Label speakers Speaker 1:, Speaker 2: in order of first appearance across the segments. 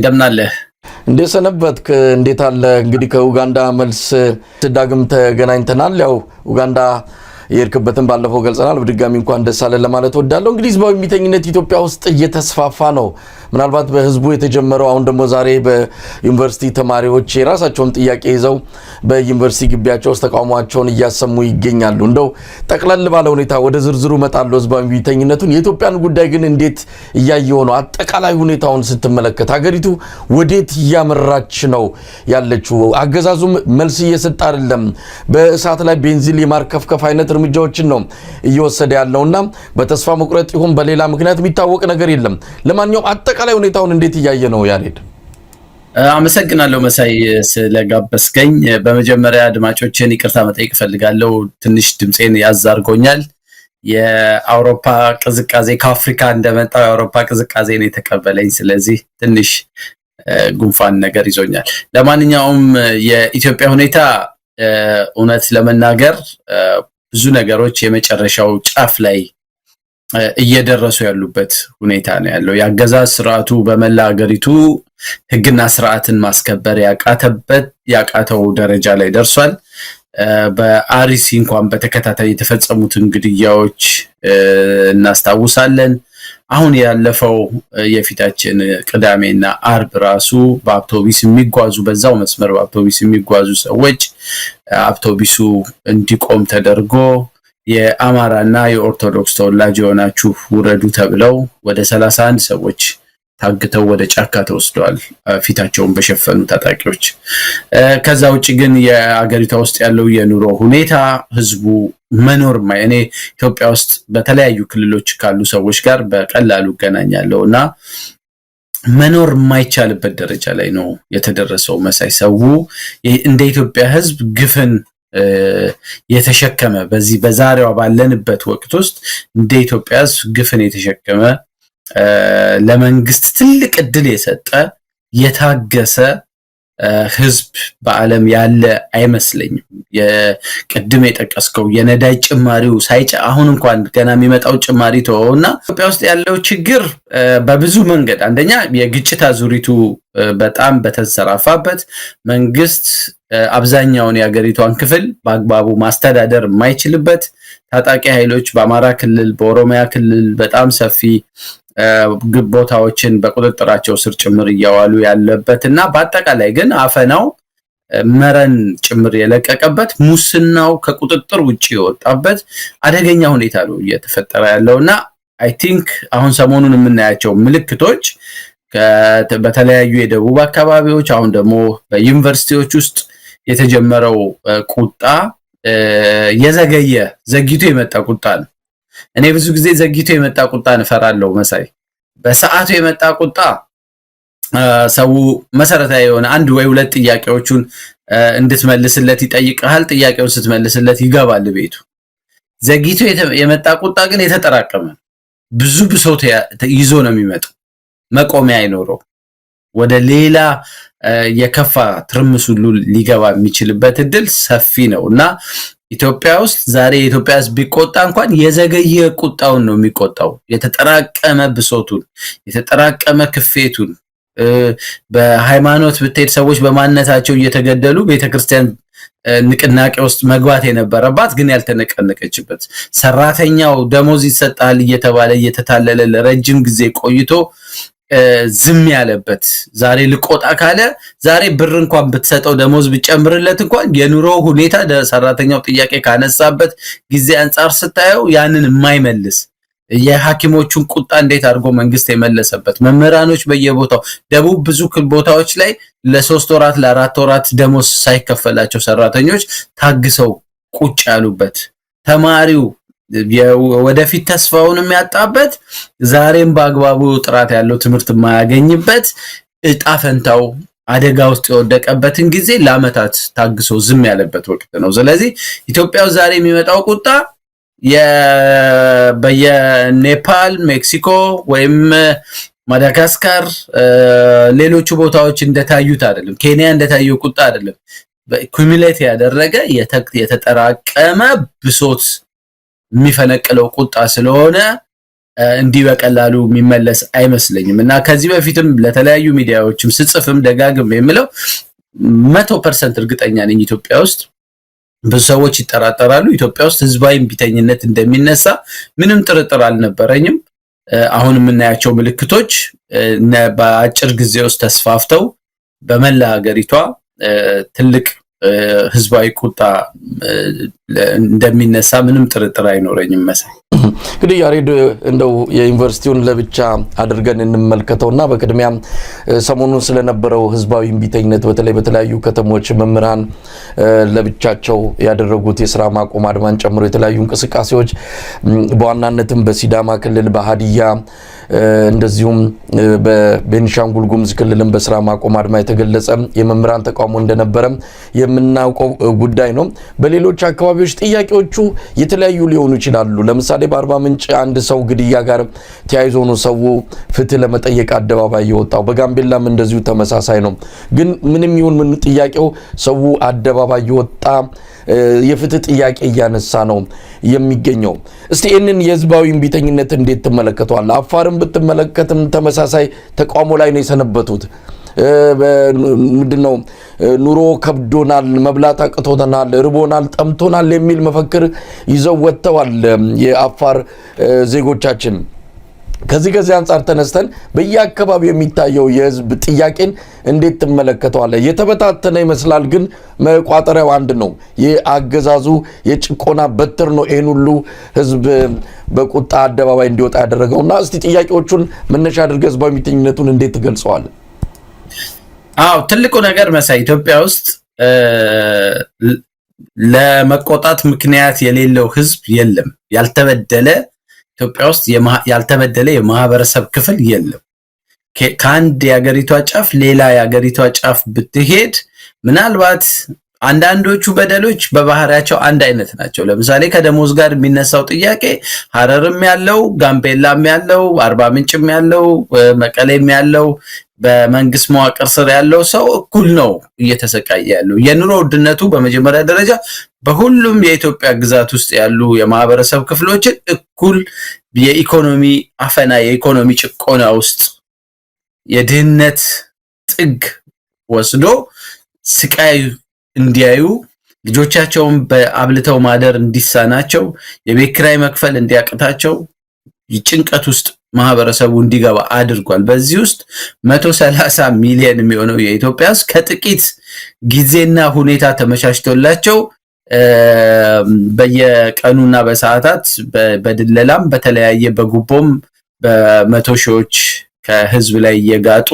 Speaker 1: እንደምናለህ
Speaker 2: እንደሰነበትክ እንዴት አለ እንግዲህ ከኡጋንዳ መልስ ዳግም ተገናኝተናል ያው ኡጋንዳ የርክበትን ባለፈው ገልጸናል በድጋሚ እንኳን ደስ አለ ለማለት ወዳለው እንግዲህ ህዝባዊ ሚተኝነት ኢትዮጵያ ውስጥ እየተስፋፋ ነው ምናልባት በህዝቡ የተጀመረው አሁን ደግሞ ዛሬ በዩኒቨርሲቲ ተማሪዎች የራሳቸውን ጥያቄ ይዘው በዩኒቨርሲቲ ግቢያቸው ውስጥ ተቃውሟቸውን እያሰሙ ይገኛሉ እንደው ጠቅለል ባለ ሁኔታ ወደ ዝርዝሩ መጣለው ህዝባዊ ሚተኝነቱን የኢትዮጵያን ጉዳይ ግን እንዴት እያየው ነው አጠቃላይ ሁኔታውን ስትመለከት ሀገሪቱ ወዴት ያመራች ነው ያለችው አገዛዙም መልስ እየሰጠ አይደለም በእሳት ላይ ቤንዚን የማርከፍከፍ አይነት እርምጃዎችን ነው እየወሰደ ያለውና በተስፋ መቁረጥ ይሁን በሌላ ምክንያት የሚታወቅ ነገር የለም ለማንኛውም አጠቃላይ ሁኔታውን እንዴት እያየ ነው ያሬድ
Speaker 1: አመሰግናለሁ መሳይ ስለጋበስከኝ በመጀመሪያ አድማጮችን ይቅርታ መጠየቅ ፈልጋለሁ ትንሽ ድምጼን ያዛርጎኛል የአውሮፓ ቅዝቃዜ ከአፍሪካ እንደመጣው የአውሮፓ ቅዝቃዜ ነው የተቀበለኝ ስለዚህ ትንሽ ጉንፋን ነገር ይዞኛል ለማንኛውም የኢትዮጵያ ሁኔታ እውነት ለመናገር ብዙ ነገሮች የመጨረሻው ጫፍ ላይ እየደረሱ ያሉበት ሁኔታ ነው ያለው ያገዛዝ ስርዓቱ በመላ ሀገሪቱ ህግና ስርዓትን ማስከበር ያቃተው ደረጃ ላይ ደርሷል በአሪሲ እንኳን በተከታታይ የተፈጸሙትን ግድያዎች እናስታውሳለን አሁን ያለፈው የፊታችን ቅዳሜና አርብ ራሱ በአውቶቡስ የሚጓዙ በዛው መስመር በአውቶቡስ የሚጓዙ ሰዎች አውቶቡሱ እንዲቆም ተደርጎ የአማራና የኦርቶዶክስ ተወላጅ የሆናችሁ ውረዱ ተብለው ወደ 31 ሰዎች ታግተው ወደ ጫካ ተወስደዋል ፊታቸውን በሸፈኑ ታጣቂዎች ከዛ ውጪ ግን የአገሪቷ ውስጥ ያለው የኑሮ ሁኔታ ህዝቡ መኖር እኔ ኢትዮጵያ ውስጥ በተለያዩ ክልሎች ካሉ ሰዎች ጋር በቀላሉ ገናኛለውና መኖር የማይቻልበት ደረጃ ላይ ነው የተደረሰው መሳይ ሰው እንደ ኢትዮጵያ ህዝብ ግፍን የተሸከመ በዚህ በዛሬው ባለንበት ወቅት ውስጥ እንደ ኢትዮጵያ ህዝብ ግፍን የተሸከመ ለመንግስት ትልቅ እድል የሰጠ የታገሰ ህዝብ በአለም ያለ አይመስለኝም የቅድም የጠቀስከው የነዳጅ ጭማሪው አሁን እንኳን ገና የሚመጣው ጭማሪ ተወውና ኢትዮጵያ ውስጥ ያለው ችግር በብዙ መንገድ አንደኛ የግጭት አዙሪቱ በጣም በተሰራፋበት መንግስት አብዛኛውን የሀገሪቷን ክፍል በአግባቡ ማስተዳደር የማይችልበት ታጣቂ ኃይሎች በአማራ ክልል በኦሮሚያ ክልል በጣም ሰፊ ቦታዎችን በቁጥጥራቸው ስር ጭምር ያዋሉ ያለበትና በአጠቃላይ ግን አፈናው መረን ጭምር የለቀቀበት ሙስናው ከቁጥጥር ውጪ የወጣበት አደገኛ ሁኔታ ነው እየተፈጠረ ያለውና አይ ቲንክ አሁን ሰሞኑን የምናያቸው ምልክቶች በተለያዩ የደቡብ አካባቢዎች አሁን ደግሞ በዩኒቨርሲቲዎች ውስጥ የተጀመረው ቁጣ ዘግይቶ የመጣ ቁጣ ነው እኔ ብዙ ጊዜ ዘግይቶ የመጣ ቁጣ እንፈራለሁ መሳይ በሰዓቱ የመጣ ቁጣ ሰው መሰረታዊ የሆነ አንድ ወይ ሁለት ጥያቄዎችን እንድትመልስለት ይጠይቃል ጥያቄውን ስትመልስለት ይገባል ቤቱ ዘግይቶ የመጣ ቁጣ ግን የተጠራቀመ ብዙ ብሶት ይዞ ነው የሚመጣው መቆሚያ አይኖረው ወደ ሌላ የከፋ ትርምስ ሁሉ ሊገባ የሚችልበት እድል ሰፊ ነውና ኢትዮጵያ ውስጥ ዛሬ ኢትዮጵያ ህዝብ ቢቆጣ እንኳን የዘገየ ቁጣውን ነው የሚቆጣው የተጠራቀመ ብሶቱን የተጠራቀመ ክፌቱን በሃይማኖት ብትሄድ ሰዎች በማንነታቸው እየተገደሉ ቤተክርስቲያን ንቅናቄ ውስጥ መግባት የነበረባት ግን ያልተነቀነቀችበት ሰራተኛው ደሞዝ ይሰጣል እየተባለ እየተታለለ ለረጅም ጊዜ ቆይቶ ዝም ያለበት ዛሬ ልቆጣ ካለ ዛሬ ብር እንኳን ብትሰጠው ደሞዝ ብጨምርለት እንኳን የኑሮ ሁኔታ ሰራተኛው ጥያቄ ካነሳበት ጊዜ አንፃር ስታየው ያንን የማይመልስ የሐኪሞቹን ቁጣ እንዴት አድርጎ መንግስት የመለሰበት መምህራኖች በየቦታው ደቡብ ብዙ ቦታዎች ላይ ለ3 ወራት ለ4 ወራት ደሞዝ ሳይከፈላቸው ሰራተኞች ታግሰው ቁጭ ያሉበት ተማሪው ወደፊት ተስፋውን የሚያጣበት ዛሬም በአግባቡ ጥራት ያለው ትምህርት የማያገኝበት እጣ ፈንታው አደጋ ውስጥ የወደቀበትን ጊዜ ለአመታት ታግሶ ዝም ያለበት ወቅት ነው ስለዚህ ኢትዮጵያው ዛሬ የሚመጣው ቁጣ በየኔፓል ሜክሲኮ ወይም ማዳጋስካር ሌሎች ቦታዎች እንደታዩት አይደለም ኬንያ እንደታየው ቁጣ አይደለም በኩሙሌት ያደረገ የተጠራቀመ ብሶት የሚፈነቅለው ቁጣ ስለሆነ እንዲህ በቀላሉ የሚመለስ አይመስለኝም እና ከዚህ በፊትም ለተለያዩ ሚዲያዎችም ስጽፍም ደጋግም የምለው 100% እርግጠኛ ነኝ ኢትዮጵያ ውስጥ ብዙ ሰዎች ይጠራጠራሉ። ኢትዮጵያ ውስጥ ህዝባዊ እምቢተኝነት እንደሚነሳ ምንም ጥርጥር አልነበረኝም። አሁን የምናያቸው ምልክቶች በአጭር ጊዜ ውስጥ ተስፋፍተው በመላ ሀገሪቷ ትልቅ ህዝባዊ ቁጣ እንደሚነሳ ምንም ጥርጥር አይኖረኝም መሳይ።
Speaker 2: እንግዲህ ያሬድ እንደው የዩኒቨርሲቲውን ለብቻ አድርገን እንመልከተውና በቅድሚያ ሰሞኑን ስለነበረው ህዝባዊ እምቢተኝነት በተለይ በተለያዩ ከተሞች መምህራን ለብቻቸው ያደረጉት የሥራ ማቆም አድማን ጨምሮ የተለያዩ እንቅስቃሴዎች በዋናነትም በሲዳማ ክልል በሃዲያ እንደዚሁም በቤኒሻንጉል ጉሙዝ ክልልም በሥራ ማቆም አድማ የተገለጸ የመምህራን ተቃውሞ እንደነበረ የምናውቀው ጉዳይ ነው። በሌሎች አካባቢዎች ጥያቄዎቹ የተለያዩ ሊሆኑ ይችላሉ። ለምሳሌ በአርባ ምንጭ አንድ ሰው ግድያ ጋር ተያይዞ ነው ሰው ፍትህ ለመጠየቅ አደባባይ የወጣው። በጋምቤላም እንደዚሁ ተመሳሳይ ነው። ግን ምንም ይሁን ምን ጥያቄው ሰው አደባባይ የወጣ የፍትህ ጥያቄ እያነሳ ነው የሚገኘው። እስቲ እነን የህዝባዊ እምቢተኝነት እንዴት ተመለከቷል? አፋርም ብትመለከትም ተመሳሳይ ተቃውሞ ላይ ነው የሰነበቱት። ምንድነው ኑሮ ከብዶናል፣ መብላት አቅቶናል፣ ርቦናል፣ ጠምቶናል የሚል መፈክር ይዘው ወጥተዋል የአፋር ዜጎቻችን። ከዚህ አንጻር ተነስተን በየአካባቢው የሚታየው የህዝብ ጥያቄን እንዴት ተመለከተዋል? የተበታተነ ይመስላል፣ ግን መቋጠሪያው አንድ ነው። የአገዛዙ የጭቆና በትር ነው ይሄን ሁሉ ህዝብ በቁጣ አደባባይ እንዲወጣ ያደረገውና እስቲ ጥያቄዎቹን መነሻ አድርገህ ህዝባዊ እምቢተኝነቱን እንዴት ትገልጸዋል?
Speaker 1: አዎ ትልቁ ነገር መሳይ ኢትዮጵያ ውስጥ ለመቆጣት ምክንያት የሌለው ህዝብ የለም። ኢትዮጵያ ውስጥ ያልተበደለ የማህበረሰብ ክፍል የለም። ከአንድ የሀገሪቷ ጫፍ ሌላ የሀገሪቷ ጫፍ ብትሄድ ምናልባት አንዳንዶቹ በደሎች በባህሪያቸው አንድ አይነት ናቸው። ለምሳሌ ከደሞዝ ጋር የሚነሳው ጥያቄ ሐረርም ያለው፣ ጋምቤላም ያለው፣ አርባ ምንጭም ያለው፣ መቀሌም ያለው በመንግስት መዋቅር ስር ያለው ሰው እኩል ነው እየተሰቃየ ያለው። የኑሮ ውድነቱ በመጀመሪያ ደረጃ በሁሉም የኢትዮጵያ ግዛት ውስጥ ያሉ የማህበረሰብ ክፍሎችን እኩል የኢኮኖሚ አፈና፣ የኢኮኖሚ ጭቆና ውስጥ የድህነት ጥግ ወስዶ ስቃይ እንዲያዩ፣ ልጆቻቸውን በአብልተው ማደር እንዲሳናቸው፣ የቤት ኪራይ መክፈል እንዲያቅታቸው ጭንቀት ውስጥ ማህበረሰቡ እንዲገባ አድርጓል። በዚህ ውስጥ 130 ሚሊዮን የሚሆነው የኢትዮጵያ ሕዝብ ከጥቂት ጊዜና ሁኔታ ተመቻችቶላቸው በየቀኑና በሰዓታት በድለላም በተለያየ በጉቦም በመቶ ሺዎች ከህዝብ ላይ እየጋጡ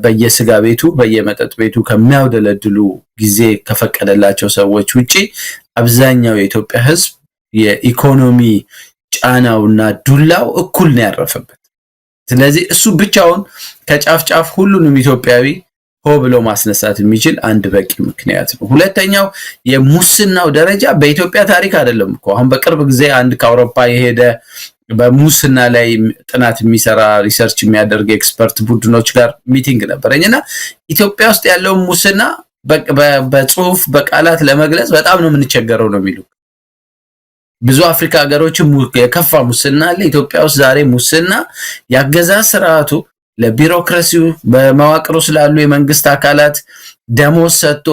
Speaker 1: በየስጋ ቤቱ በየመጠጥ ቤቱ ከሚያውደለድሉ ጊዜ ከፈቀደላቸው ሰዎች ውጪ አብዛኛው የኢትዮጵያ ሕዝብ የኢኮኖሚ ጫናውና ዱላው እኩል ነው ያረፈበት። ስለዚህ እሱ ብቻውን ከጫፍ ጫፍ ሁሉንም ኢትዮጵያዊ ሆ ብሎ ማስነሳት የሚችል አንድ በቂ ምክንያት ነው። ሁለተኛው የሙስናው ደረጃ በኢትዮጵያ ታሪክ አይደለም እኮ። አሁን በቅርብ ጊዜ አንድ ከአውሮፓ የሄደ በሙስና ላይ ጥናት የሚሰራ ሪሰርች የሚያደርግ ኤክስፐርት ቡድኖች ጋር ሚቲንግ ነበረኝና ኢትዮጵያ ውስጥ ያለው ሙስና በጽሁፍ በቃላት ለመግለጽ በጣም ነው የምንቸገረው ነው የሚሉ። ብዙ አፍሪካ ሀገሮችም የከፋ ሙስና አለ። ኢትዮጵያ ውስጥ ዛሬ ሙስና ያገዛዝ ስርዓቱ ለቢሮክራሲው በመዋቅሩ ስላሉ የመንግስት አካላት ደሞዝ ሰጥቶ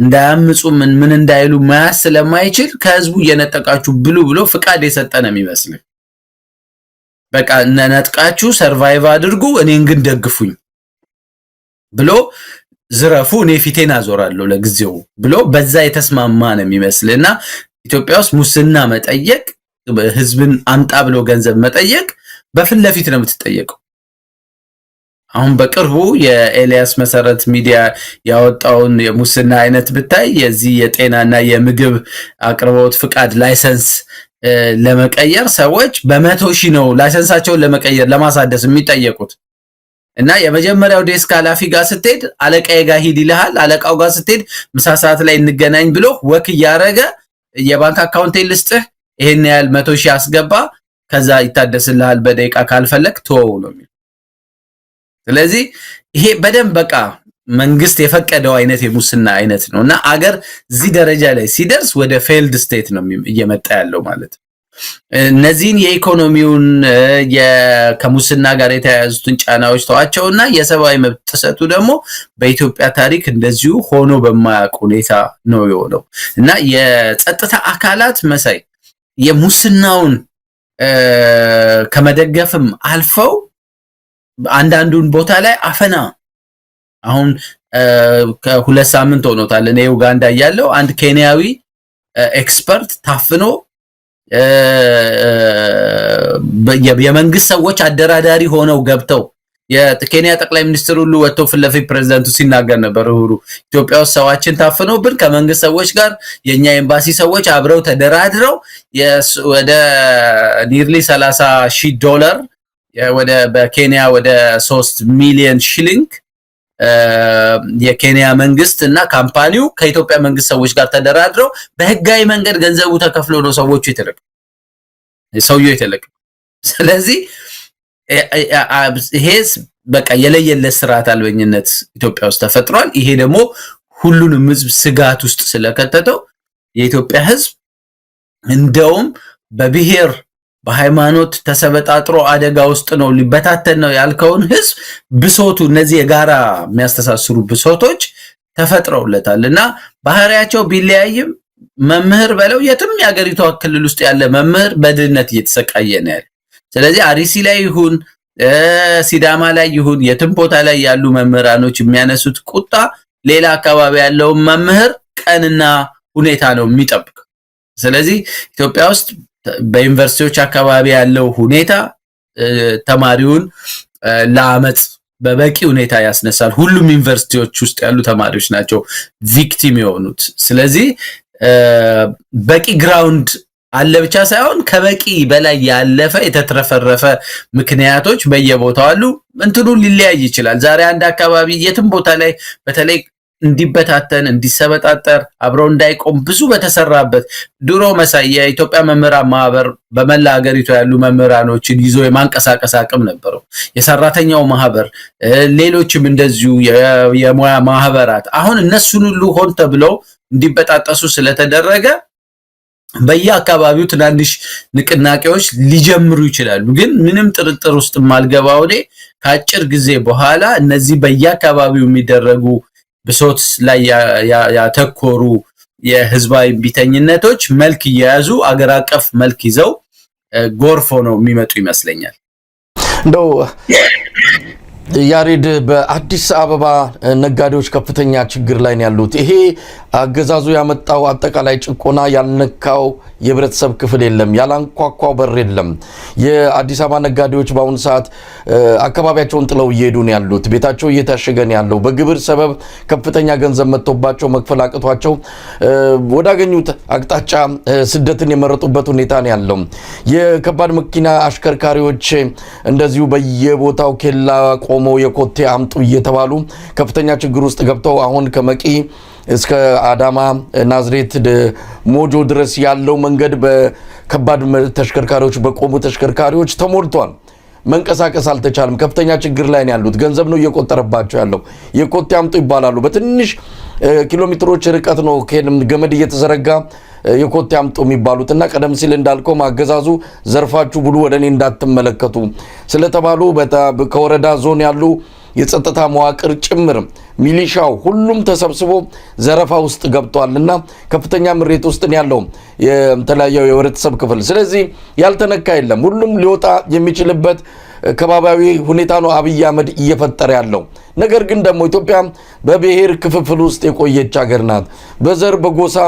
Speaker 1: እንዳያምጹ ምን እንዳይሉ ማያስ ስለማይችል ከህዝቡ እየነጠቃችሁ ብሉ ብሎ ፍቃድ የሰጠ ነው የሚመስል። በቃ ነጥቃችሁ ሰርቫይቭ አድርጉ እኔን ግን ደግፉኝ ብሎ ዝረፉ እኔ ፊቴን አዞራለሁ ለጊዜው ብሎ በዛ የተስማማ ነው የሚመስልና ኢትዮጵያ ውስጥ ሙስና መጠየቅ፣ ህዝብን አምጣ ብሎ ገንዘብ መጠየቅ በፊት ለፊት ነው የምትጠየቀው። አሁን በቅርቡ የኤልያስ መሰረት ሚዲያ ያወጣውን የሙስና አይነት ብታይ የዚህ የጤናና የምግብ አቅርቦት ፍቃድ ላይሰንስ ለመቀየር ሰዎች በ100,000 ነው ላይሰንሳቸውን ለመቀየር ለማሳደስ የሚጠየቁት። እና የመጀመሪያው ዴስክ ኃላፊ ጋር ስትሄድ አለቃዬ ጋር ሂድ ይልሃል። አለቃው ጋር ስትሄድ ምሳ ሰዓት ላይ እንገናኝ ብሎ ወክ እያደረገ የባንክ አካውንት ልስጥህ ይሄን ያህል 100,000 አስገባ ከዛ ይታደስልሃል በደቂቃ ካልፈለክ ተወው ነው የሚለው። ስለዚህ ይሄ በደንብ በቃ መንግስት የፈቀደው አይነት የሙስና አይነት ነውና አገር እዚህ ደረጃ ላይ ሲደርስ ወደ ፌልድ ስቴት ነው እየመጣ ያለው ማለት ነው። እነዚህን የኢኮኖሚውን ከሙስና ጋር የተያያዙትን ጫናዎች ተዋቸውና የሰብአዊ መብት ጥሰቱ ደግሞ በኢትዮጵያ ታሪክ እንደዚሁ ሆኖ በማያውቅ ሁኔታ ነው የሆነው እና የጸጥታ አካላት መሳይ የሙስናውን ከመደገፍም አልፈው አንዳንዱን ቦታ ላይ አፈና አሁን ከሁለት ሳምንት ሆኖታል እኔ ኡጋንዳ ያለው አንድ ኬንያዊ ኤክስፐርት ታፍኖ የመንግስት ሰዎች አደራዳሪ ሆነው ገብተው የኬንያ ጠቅላይ ሚኒስትር ሁሉ ወጥቶ ፍለፊ ፕሬዝዳንቱ ሲናገር ነበር ሁሩ ኢትዮጵያ ውስጥ ሰዋችን ታፍነውብን ከመንግስት ሰዎች ጋር የኛ ኤምባሲ ሰዎች አብረው ተደራድረው ወደ ኒርሊ $30,000 ወደ በኬንያ ወደ 3 ሚሊዮን ሺሊንግ የኬንያ መንግስት እና ካምፓኒው ከኢትዮጵያ መንግስት ሰዎች ጋር ተደራድረው በህጋዊ መንገድ ገንዘቡ ተከፍሎ ነው ሰዎቹ የተለቀቁ ስለዚህ ይሄስ በቃ የለየለት ስርዓት አልበኝነት ኢትዮጵያ ውስጥ ተፈጥሯል ይሄ ደግሞ ሁሉንም ህዝብ ስጋት ውስጥ ስለከተተው የኢትዮጵያ ህዝብ እንደውም በብሔር በሃይማኖት ተሰበጣጥሮ አደጋ ውስጥ ነው ሊበታተን ነው ያልከውን ህዝብ ብሶቱ እነዚህ የጋራ የሚያስተሳስሩ ብሶቶች ተፈጥረውለታልና ባህሪያቸው ቢለያይም መምህር በለው የትም ያገሪቷ ክልል ውስጥ ያለ መምህር በድህነት እየተሰቃየ ነው ያለ ስለዚህ አሪሲ ላይ ይሁን ሲዳማ ላይ ይሁን የትም ቦታ ላይ ያሉ መምህራኖች የሚያነሱት ቁጣ ሌላ አካባቢ ያለው መምህር ቀንና ሁኔታ ነው የሚጠብቅ ስለዚህ ኢትዮጵያ ውስጥ በዩኒቨርሲቲዎች አካባቢ ያለው ሁኔታ ተማሪውን ለአመጽ በበቂ ሁኔታ ያስነሳል ሁሉም ዩኒቨርሲቲዎች ውስጥ ያሉ ተማሪዎች ናቸው ቪክቲም የሆኑት ስለዚህ በቂ ግራውንድ አለ ብቻ ሳይሆን ከበቂ በላይ ያለፈ የተትረፈረፈ ምክንያቶች በየቦታው አሉ እንትኑ ሊለያይ ይችላል ዛሬ አንድ አካባቢ የትም ቦታ ላይ በተለይ እንዲበታተን እንዲሰበጣጠር አብረው እንዳይቆም ብዙ በተሰራበት ድሮ መሳይ የኢትዮጵያ መምህራን ማህበር በመላ ሀገሪቱ ያሉ መምህራኖችን ይዞ የማንቀሳቀስ አቅም ነበረው የሰራተኛው ማህበር ሌሎችም እንደዚሁ የሙያ ማህበራት አሁን እነሱን ሁሉ ሆን ተብለው እንዲበጣጠሱ ስለተደረገ በየአካባቢው ትናንሽ ንቅናቄዎች ሊጀምሩ ይችላሉ ግን ምንም ጥርጥር ውስጥ ማልገባው ከአጭር ጊዜ በኋላ እነዚህ በየአካባቢው የሚደረጉ ብሶት ላይ ያተኮሩ የህዝባዊ ቢተኝነቶች መልክ ይያዙ አገር አቀፍ መልክ ይዘው ጎርፎ ነው የሚመጡ ይመስለኛል
Speaker 2: እንደው ያሬድ በአዲስ አበባ ነጋዴዎች ከፍተኛ ችግር ላይ ያሉት ይሄ አገዛዙ ያመጣው አጠቃላይ ጭቆና ያልነካው የህብረተሰብ ክፍል የለም ያላንኳኳው በር የለም የአዲስ አበባ ነጋዴዎች በአሁን ሰዓት አካባቢያቸውን ጥለው እየሄዱ ነው ያሉት ቤታቸው እየታሸገ ነው ያለው በግብር ሰበብ ከፍተኛ ገንዘብ መጥቶባቸው መክፈል አቅቷቸው ወዳገኙት አቅጣጫ ስደትን የመረጡበት ሁኔታ ነው ያለው የከባድ መኪና አሽከርካሪዎች እንደዚሁ በየቦታው ኬላ ቆመው የኮቴ አምጡ እየተባሉ ከፍተኛ ችግር ውስጥ ገብተው አሁን ከመቂ እስከ አዳማ ናዝሬት ሞጆ ድረስ ያለው መንገድ በከባድ ተሽከርካሪዎች በቆሙ ተሽከርካሪዎች ተሞልቷል መንቀሳቀስ አልተቻለም ከፍተኛ ችግር ላይ ያሉት ገንዘብ ነው እየቆጠረባቸው ያለው የኮቴ አምጡ ይባላሉ በትንሽ ኪሎሜትሮች ርቀት ነው ገመድ እየተዘረጋ የኮቴ አምጡ የሚባሉትና ቀደም ሲል እንዳልከው ማገዛዙ ዘርፋችሁ ብሉ ወደኔ እንዳትመለከቱ ስለተባሉ ከወረዳ ዞን ያሉ የጸጥታ መዋቅር ጭምር ሚሊሻው ሁሉም ተሰብስቦ ዘረፋ ውስጥ ገብቷልና ከፍተኛ ምሬት ውስጥ ያለው የተለያየው የህብረተሰብ ክፍል ስለዚህ ያልተነካ የለም ሁሉም ሊወጣ የሚችልበት ከባባዊ ሁኔታ ነው አብይ አህመድ እየፈጠረ ያለው ነገር ግን ደግሞ ኢትዮጵያ በብሔር ክፍፍል ውስጥ የቆየች ሀገር ናት በዘር በጎሳ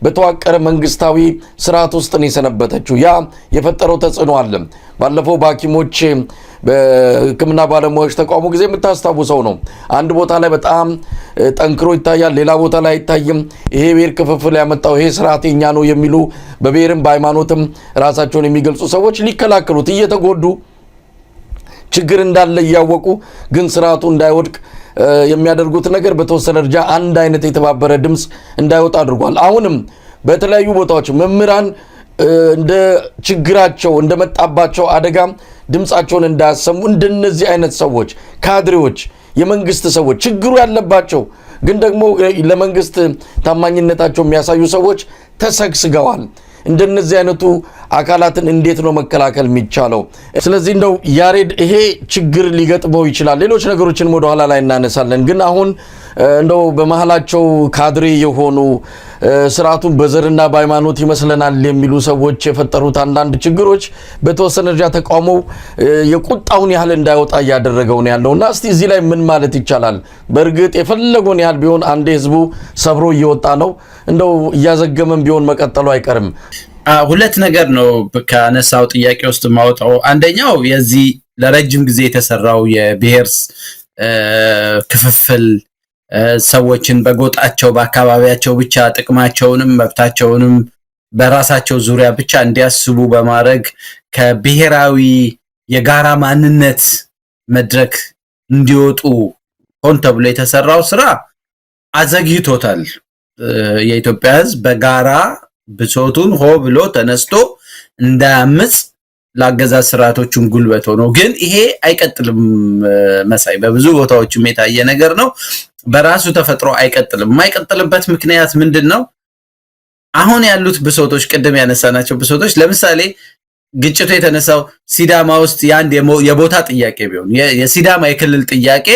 Speaker 2: በተዋቀረ መንግስታዊ ስርዓት ውስጥ ነው የሰነበተችው ያ የፈጠረው ተጽዕኖ አለ ባለፈው ባኪሞች በህክምና ባለሙያዎች ተቋሙ ጊዜ የምታስታውሰው ነው አንድ ቦታ ላይ በጣም ጠንክሮ ይታያል ሌላ ቦታ ላይ አይታይም ይሄ ብሔር ክፍፍል ያመጣው ይሄ ስርዓት የኛ ነው የሚሉ በብሔርም በሃይማኖትም ራሳቸውን የሚገልጹ ሰዎች ሊከላከሉት እየተጎዱ ችግር እንዳለ ያወቁ ግን ስርዓቱ እንዳይወድቅ የሚያደርጉት ነገር በተወሰነ ደረጃ አንድ አይነት የተባበረ ድምጽ እንዳይወጣ አድርጓል አሁንም በተለያዩ ቦታዎች መምህራን እንደ ችግራቸው እንደመጣባቸው አደጋ ድምጻቸውን እንዳያሰሙ እንደነዚህ አይነት ሰዎች ካድሬዎች የመንግስት ሰዎች ችግሩ ያለባቸው ግን ደግሞ ለመንግስት ታማኝነታቸው የሚያሳዩ ሰዎች ተሰግስገዋል እንደነዚህ አይነቱ አካላትን እንዴት ነው መከላከል የሚቻለው? ስለዚህ እንደው ያሬድ ይሄ ችግር ሊገጥመው ይችላል። ሌሎች ነገሮችን ወደ ኋላ ላይ እናነሳለን። ግን አሁን እንደው በመሃላቸው ካድሬ የሆኑ ስርዓቱን በዘርና በሃይማኖት ይመስለናል የሚሉ ሰዎች የፈጠሩት አንዳንድ ችግሮች በተወሰነ ደረጃ ተቃውሞው የቁጣውን ያህል እንዳይወጣ እያደረገው ነው ያለውና እስቲ እዚህ ላይ ምን ማለት ይቻላል? በእርግጥ የፈለገውን ያህል ቢሆን አንድ ህዝቡ ሰብሮ እየወጣ ነው፣ እንደው እያዘገመን ቢሆን መቀጠሉ አይቀርም።
Speaker 1: ሁለት ነገር ነው ከነሳው ጥያቄ ውስጥ ማውጣው። አንደኛው የዚህ ለረጅም ጊዜ የተሰራው የብሔር ክፍፍል ሰዎችን በጎጣቸው በአካባቢያቸው ብቻ ጥቅማቸውንም መብታቸውንም በራሳቸው ዙሪያ ብቻ እንዲያስቡ በማድረግ ከብሔራዊ የጋራ ማንነት መድረክ እንዲወጡ ሆን ተብሎ የተሰራው ስራ አዘግይቶታል። የኢትዮጵያ ህዝብ በጋራ ብሶቱን ሆ ብሎ ተነስቶ እንዳያምጽ ለአገዛዝ ስርዓቶቹን ጉልበት ሆኖ ግን ይሄ አይቀጥልም። መሳይ በብዙ ቦታዎችም የታየ ነገር ነው። በራሱ ተፈጥሮ አይቀጥልም። የማይቀጥልበት ምክንያት ምንድነው? አሁን ያሉት ብሶቶች ቅድም ያነሳናቸው ብሶቶች ለምሳሌ ግጭቱ የተነሳው ሲዳማ ውስጥ ያንድ የቦታ ጥያቄ ቢሆን የሲዳማ የክልል ጥያቄ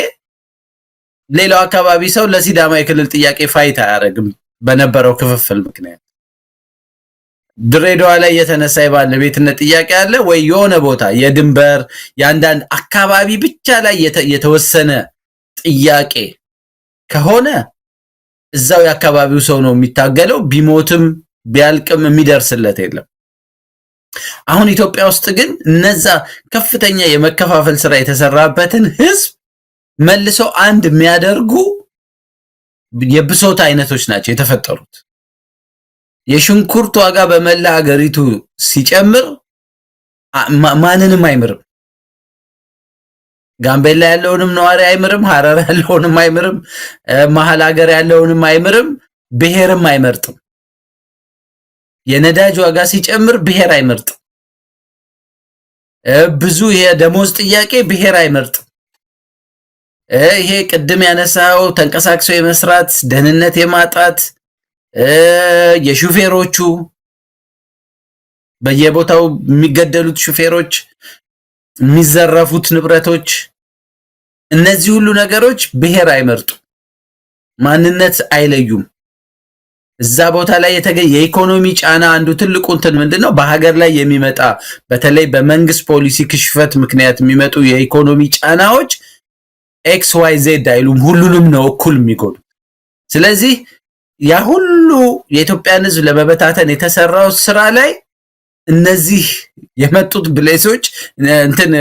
Speaker 1: ሌላው አካባቢ ሰው ለሲዳማ የክልል ጥያቄ ፋይት አያደርግም በነበረው ክፍፍል ምክንያት። ድሬዳዋ ላይ የተነሳ የባለቤትነት ጥያቄ አለ ወይ የሆነ ቦታ የድንበር ያንዳንድ አካባቢ ብቻ ላይ የተወሰነ ጥያቄ ከሆነ እዛው የአካባቢው ሰው ነው የሚታገለው፣ ቢሞትም ቢያልቅም የሚደርስለት የለም። አሁን ኢትዮጵያ ውስጥ ግን እነዛ ከፍተኛ የመከፋፈል ስራ የተሰራበትን ህዝብ መልሰው አንድ የሚያደርጉ የብሶት አይነቶች ናቸው የተፈጠሩት። የሽንኩርት ዋጋ በመላ ሀገሪቱ ሲጨምር ማንንም አይምርም። ጋምቤላ ያለውንም ነዋሪ አይምርም፣ ሐረር ያለውንም አይምርም፣ መሃል ሀገር ያለውንም አይምርም፣ ብሔርም አይመርጥም። የነዳጅ ዋጋ ሲጨምር ብሔር አይመርጥም። ብዙ የደሞዝ ጥያቄ ብሔር አይመርጥም። ይሄ ቅድም ያነሳው ተንቀሳቅሶ የመስራት ደህንነት የማጣት የሹፌሮቹ በየቦታው የሚገደሉት ሹፌሮች የሚዘረፉት ንብረቶች እነዚህ ሁሉ ነገሮች ብሔር አይመርጡ ማንነት አይለዩም። እዛ ቦታ ላይ የተገኘ የኢኮኖሚ ጫና አንዱ ትልቁ እንትን ምንድነው በሀገር ላይ የሚመጣ በተለይ በመንግስት ፖሊሲ ክሽፈት ምክንያት የሚመጡ የኢኮኖሚ ጫናዎች ኤክስ ዋይ ዜድ አይሉም፣ ሁሉንም ነው እኩል የሚጎዱ። ስለዚህ ያ ሁሉ የኢትዮጵያን ህዝብ ለመበታተን የተሰራው ስራ ላይ እነዚህ የመጡት ብሌሶች እንትን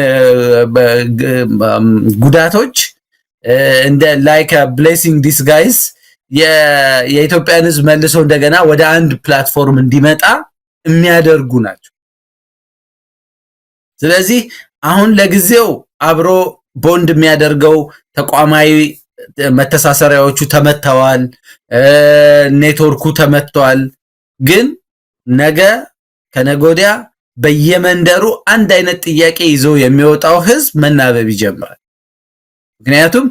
Speaker 1: ጉዳቶች እንደ ላይክ ብሌሲንግ ዲስ ጋይስ የኢትዮጵያን ህዝብ መልሶ እንደገና ወደ አንድ ፕላትፎርም እንዲመጣ የሚያደርጉ ናቸው። ስለዚህ አሁን ለጊዜው አብሮ ቦንድ የሚያደርገው ተቋማዊ መተሳሰሪያዎቹ ተመተዋል፣ ኔትወርኩ ተመቷል። ግን ነገ ከነጎዲያ በየመንደሩ አንድ አይነት ጥያቄ ይዞ የሚወጣው ህዝብ መናበብ ይጀምራል። ምክንያቱም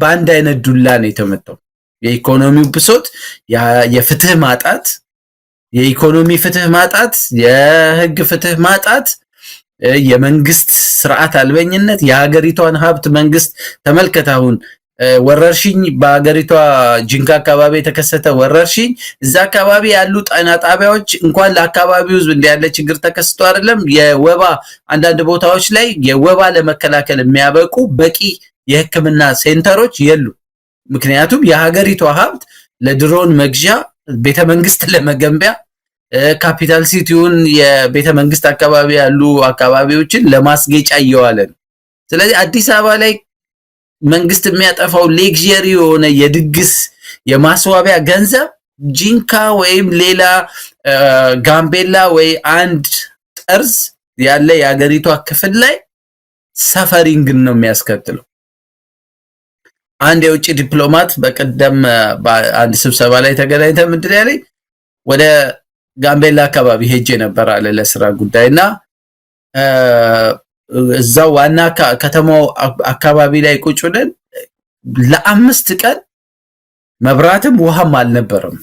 Speaker 1: በአንድ አይነት ዱላ ነው የተመታው። የኢኮኖሚው ብሶት፣ የፍትህ ማጣት፣ የኢኮኖሚ ፍትህ ማጣት፣ የህግ ፍትህ ማጣት፣ የመንግስት ስርዓት አልበኝነት፣ የሀገሪቷን ሀብት መንግስት ተመልከት። አሁን ወረርሽኝ በሀገሪቷ ጂንካ አካባቢ የተከሰተ ወረርሽኝ እዛ አካባቢ ያሉ ጤና ጣቢያዎች እንኳን ለአካባቢው ህዝብ እንዲያለ ችግር ተከስቶ አይደለም የወባ አንዳንድ ቦታዎች ላይ የወባ ለመከላከል የሚያበቁ በቂ የህክምና ሴንተሮች የሉ። ምክንያቱም የሀገሪቷ ሀብት ለድሮን መግዣ ቤተመንግስት ለመገንቢያ ካፒታል ሲቲውን የቤተመንግስት አካባቢ ያሉ አካባቢዎችን ለማስጌጫ እየዋለ ነው። ስለዚህ አዲስ አበባ ላይ መንግስት የሚያጠፋው ሌክዠሪ የሆነ የድግስ የማስዋቢያ ገንዘብ ጂንካ ወይም ሌላ ጋምቤላ ወይ አንድ ጠርዝ ያለ የሀገሪቷ ክፍል ላይ ሰፈሪንግን ነው የሚያስከትለው። አንድ የውጭ ዲፕሎማት በቀደም በአንድ ስብሰባ ላይ ተገናኝተን ምንድን ያለኝ ወደ ጋምቤላ አካባቢ ሄጄ ነበር አለ ለስራ ጉዳይና እዛው ዋና ከተማው አካባቢ ላይ ቁጭ ብለን ለ5 ቀን መብራትም ውሃም አልነበረም።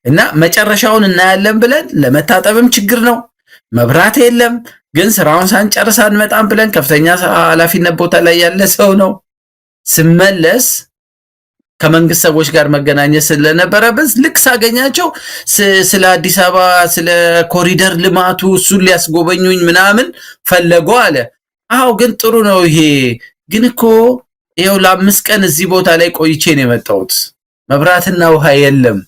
Speaker 1: እና መጨረሻውን እናያለን ብለን ለመታጠብም ችግር ነው። መብራት የለም ግን ስራውን ሳንጨርስ አንመጣም ብለን ከፍተኛ ኃላፊነት ቦታ ላይ ያለ ሰው ነው ስመለስ ከመንግስት ሰዎች ጋር መገናኘት ስለነበረብን ልክ ሳገኛቸው ስለ አዲስ አበባ ስለ ኮሪደር ልማቱ እሱን ሊያስጎበኙኝ ምናምን ፈለጉ አለ። አዎ ግን ጥሩ ነው ይሄ ግን እኮ ይኸው ለ5 ቀን እዚህ ቦታ ላይ ቆይቼ ነው የመጣሁት መብራትና ውሃ የለም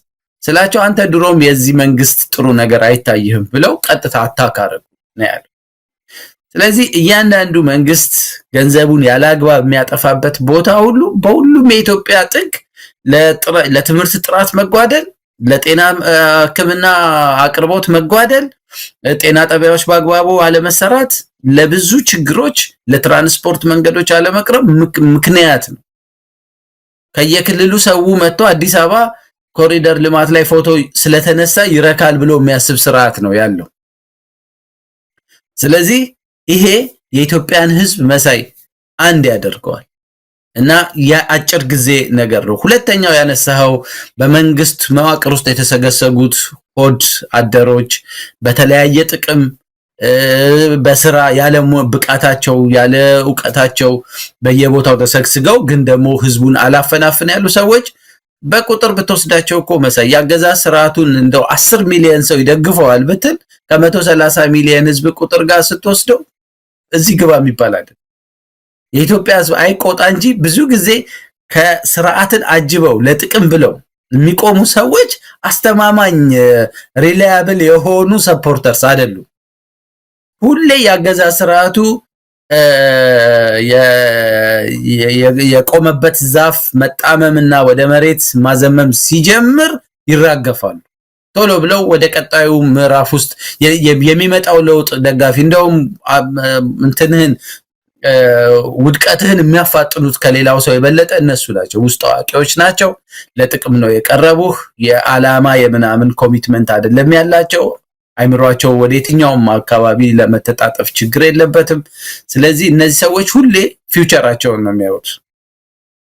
Speaker 1: ስላቸው አንተ ድሮም የዚህ መንግስት ጥሩ ነገር አይታይህም ብለው ቀጥታ አታካረጉ ነው ያለው። ስለዚህ እያንዳንዱ መንግስት ገንዘቡን ያላግባብ የሚያጠፋበት ቦታ ሁሉ በሁሉም የኢትዮጵያ ጥግ ለትምህርት ጥራት መጓደል፣ ለጤና ሕክምና አቅርቦት መጓደል፣ ጤና ጣቢያዎች በአግባቡ አለመሰራት፣ ለብዙ ችግሮች ለትራንስፖርት መንገዶች አለመቅረብ ምክንያት ነው። ከየክልሉ ሰው መጥቶ አዲስ አበባ ኮሪደር ልማት ላይ ፎቶ ስለተነሳ ይረካል ብሎ የሚያስብ ስርዓት ነው ያለው። ስለዚህ ይሄ የኢትዮጵያን ህዝብ መሳይ አንድ ያደርገዋል እና የአጭር ጊዜ ነገር ነው። ሁለተኛው ያነሳው በመንግስት መዋቅር ውስጥ የተሰገሰጉት ሆድ አደሮች በተለያየ ጥቅም በስራ ያለ ብቃታቸው ያለ ዕውቀታቸው በየቦታው ተሰግስገው ግን ደግሞ ህዝቡን አላፈናፍን ያሉ ሰዎች በቁጥር ብትወስዳቸው እኮ መሳይ ያገዛዝ ስርዓቱን እንደው 10 ሚሊዮን ሰው ይደግፈዋል ብትል ከ130 ሚሊዮን ህዝብ ቁጥር ጋር ስትወስደው እዚህ ግባ የሚባል አይደል። የኢትዮጵያ ህዝብ አይቆጣ እንጂ ብዙ ጊዜ ከስርዓትን አጅበው ለጥቅም ብለው የሚቆሙ ሰዎች አስተማማኝ ሪላያብል የሆኑ ሰፖርተርስ አይደሉም። ሁሌ ያገዛዝ ስርዓቱ የቆመበት ዛፍ መጣመምና ወደ መሬት ማዘመም ሲጀምር ይራገፋሉ። ቶሎ ብለው ወደ ቀጣዩ ምዕራፍ ውስጥ የሚመጣው ለውጥ ደጋፊ እንደውም እንትንህን ውድቀትህን የሚያፋጥኑት ከሌላው ሰው የበለጠ እነሱ ናቸው። ውስጥ አዋቂዎች ናቸው። ለጥቅም ነው የቀረቡህ። የዓላማ የምናምን ኮሚትመንት አይደለም ያላቸው። አይምሯቸው ወደ የትኛውም አካባቢ ለመተጣጠፍ ችግር የለበትም። ስለዚህ እነዚህ ሰዎች ሁሌ ፊውቸራቸውን ነው የሚያዩት።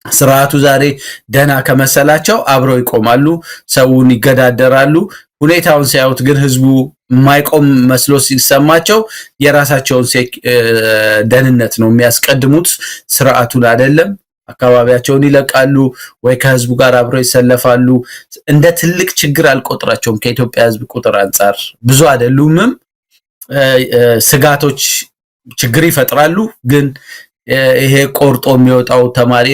Speaker 1: ስርዓቱ ዛሬ ደህና ከመሰላቸው አብረው ይቆማሉ፣ ሰውን ይገዳደራሉ። ሁኔታውን ሲያዩት ግን ህዝቡ የማይቆም መስሎ ሲሰማቸው የራሳቸውን ደህንነት ነው የሚያስቀድሙት፣ ስርዓቱን አይደለም። አካባቢያቸውን ይለቃሉ ወይ ከህዝቡ ጋር አብረው ይሰለፋሉ። እንደ ትልቅ ችግር አልቆጥራቸውም። ከኢትዮጵያ ህዝብ ቁጥር አንጻር ብዙ አይደሉምም። ስጋቶች ችግር ይፈጥራሉ። ግን ይሄ ቆርጦ የሚወጣው ተማሪ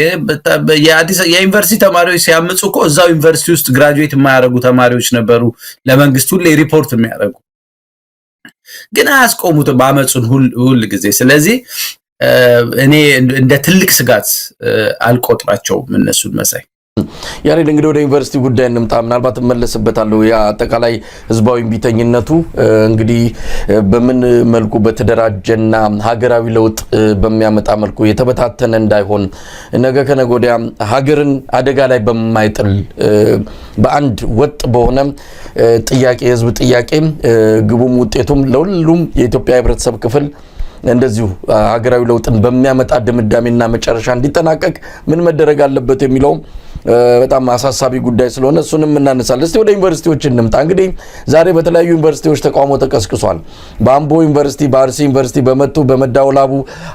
Speaker 1: የዩኒቨርሲቲ ተማሪዎች ሲያምጹ እኮ እዛው ዩኒቨርሲቲ ውስጥ ግራጁዌት የማያደርጉ ተማሪዎች ነበሩ ለመንግስት ሁሌ ሪፖርት የሚያደርጉ፣ ግን አያስቆሙትም አመጹን ሁል ጊዜ። ስለዚህ እኔ እንደ ትልቅ ስጋት አልቆጥራቸውም እነሱን መሳይ።
Speaker 2: ያሬድ እንግዲህ ወደ ዩኒቨርሲቲ ጉዳይ እንምጣ። ምናልባት እመለስበታለሁ። ያ አጠቃላይ ህዝባዊ ቢተኝነቱ እንግዲህ በምን መልኩ በተደራጀና ሀገራዊ ለውጥ በሚያመጣ መልኩ የተበታተነ እንዳይሆን ነገ ከነገ ወዲያ ሀገርን አደጋ ላይ በማይጥል በአንድ ወጥ በሆነ ጥያቄ የህዝብ ጥያቄ ግቡም ውጤቱም ለሁሉም የኢትዮጵያ ህብረተሰብ ክፍል እንደዚሁ ሀገራዊ ለውጥን በሚያመጣ ድምዳሜና መጨረሻ እንዲጠናቀቅ ምን መደረግ አለበት የሚለው በጣም አሳሳቢ ጉዳይ ስለሆነ እሱንም እናነሳለን። እስቲ ወደ ዩኒቨርሲቲዎች እንምጣ። እንግዲህ ዛሬ በተለያዩ ዩኒቨርሲቲዎች ተቃውሞ ተቀስቅሷል። በአምቦ ዩኒቨርሲቲ፣ በአርሲ ዩኒቨርሲቲ፣ በመቱ፣ በመዳወላቡ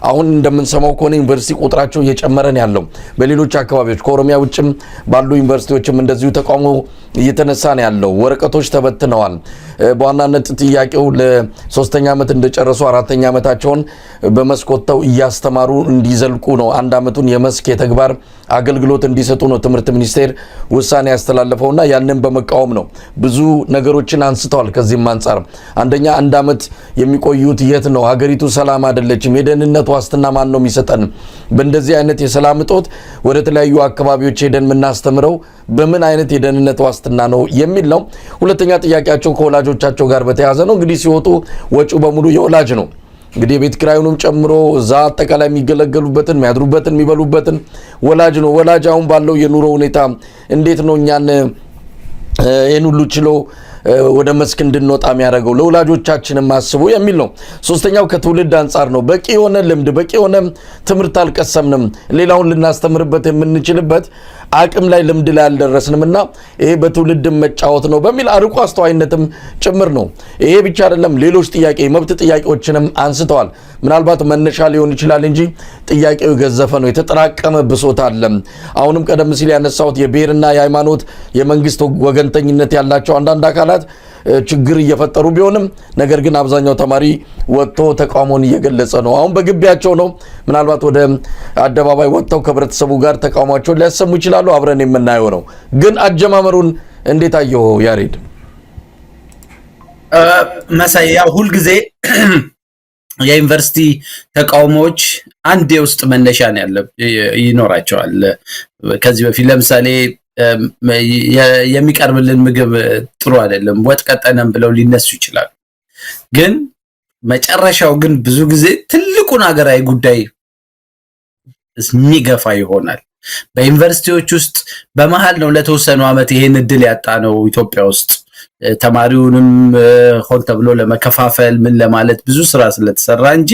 Speaker 2: አሁን እንደምንሰማው ከሆነ ዩኒቨርሲቲ ቁጥራቸው እየጨመረ ነው ያለው። በሌሎች አካባቢዎች ከኦሮሚያ ውጭም ባሉ ዩኒቨርሲቲዎችም እንደዚሁ ተቃውሞ እየተነሳ ነው ያለው። ወረቀቶች ተበትነዋል። በዋናነት ጥያቄው ለ3ኛ ዓመት እንደጨረሱ 4ኛ ዓመታቸውን በመስኮተው እያስተማሩ እንዲዘልቁ ነው። 1 ዓመቱን የመስክ የተግባር አገልግሎት እንዲሰጡ ነው ትምህርት ሚኒስቴር ውሳኔ ያስተላለፈውና ያንን በመቃወም ነው ብዙ ነገሮችን አንስተዋል። ከዚህም አንፃር አንደኛ 1 ዓመት የሚቆዩት የት ነው? ሀገሪቱ ሰላም አይደለችም። የደህንነት ዋስትና ማን ነው የሚሰጠን? በእንደዚህ አይነት የሰላም እጦት ወደ ተለያዩ አካባቢዎች ሄደን የምናስተምረው በምን አይነት የደህንነት ዋስትና ነው የሚል ነው። ሁለተኛ ጥያቄያቸው ከወላጆቻቸው ጋር በተያያዘ ነው። እንግዲህ ሲወጡ ወጪው በሙሉ የወላጅ ነው። እንግዲህ ቤት ኪራዩንም ጨምሮ እዛ አጠቃላይ የሚገለገሉበትን የሚያድሩበትን የሚበሉበትን ወላጅ ነው። ወላጅ አሁን ባለው የኑሮ ሁኔታ እንዴት ነው እኛን ይህን ሁሉ ችሎ ወደ መስክ እንድንወጣ የሚያደርገው? ለወላጆቻችንም አስቡ የሚል ነው። ሶስተኛው ከትውልድ አንጻር ነው። በቂ የሆነ ልምድ በቂ የሆነ ትምህርት አልቀሰምንም። ሌላውን ልናስተምርበት የምንችልበት አቅም ላይ ልምድ ላይ አልደረስንምና ይሄ በትውልድ መጫወት ነው በሚል አርቆ አስተዋይነትም ጭምር ነው። ይሄ ብቻ አይደለም፣ ሌሎች ጥያቄ መብት ጥያቄዎችንም አንስተዋል። ምናልባት መነሻ ሊሆን ይችላል እንጂ ጥያቄው የገዘፈ ነው፣ የተጠራቀመ ብሶት አለ። አሁንም ቀደም ሲል ያነሳሁት የብሔርና የሃይማኖት የመንግስት ወገንተኝነት ያላቸው አንዳንድ አካላት ችግር እየፈጠሩ ቢሆንም ነገር ግን አብዛኛው ተማሪ ወጥቶ ተቃውሞን እየገለጸ ነው። አሁን በግቢያቸው ነው። ምናልባት ወደ አደባባይ ወጥተው ከህብረተሰቡ ጋር ተቃውሟቸውን ሊያሰሙ ይችላሉ። አብረን የምናየው ነው። ግን አጀማመሩን እንዴት አየው ያሬድ?
Speaker 1: መሳይ ያው ሁልጊዜ የዩኒቨርሲቲ ተቃውሞዎች አንድ የውስጥ መነሻ ነው ይኖራቸዋል። ከዚህ በፊት ለምሳሌ የሚቀርብልን ምግብ ጥሩ አይደለም፣ ወጥ ቀጠነም ብለው ሊነሱ ይችላሉ። ግን መጨረሻው ግን ብዙ ጊዜ ትልቁን ሀገራዊ ጉዳይ የሚገፋ ይሆናል። በዩኒቨርሲቲዎች ውስጥ በመሃል ነው ለተወሰኑ ዓመት ይሄን እድል ያጣ ነው ኢትዮጵያ ውስጥ ተማሪውንም ሆን ተብሎ ለመከፋፈል ምን ለማለት ብዙ ስራ ስለተሰራ እንጂ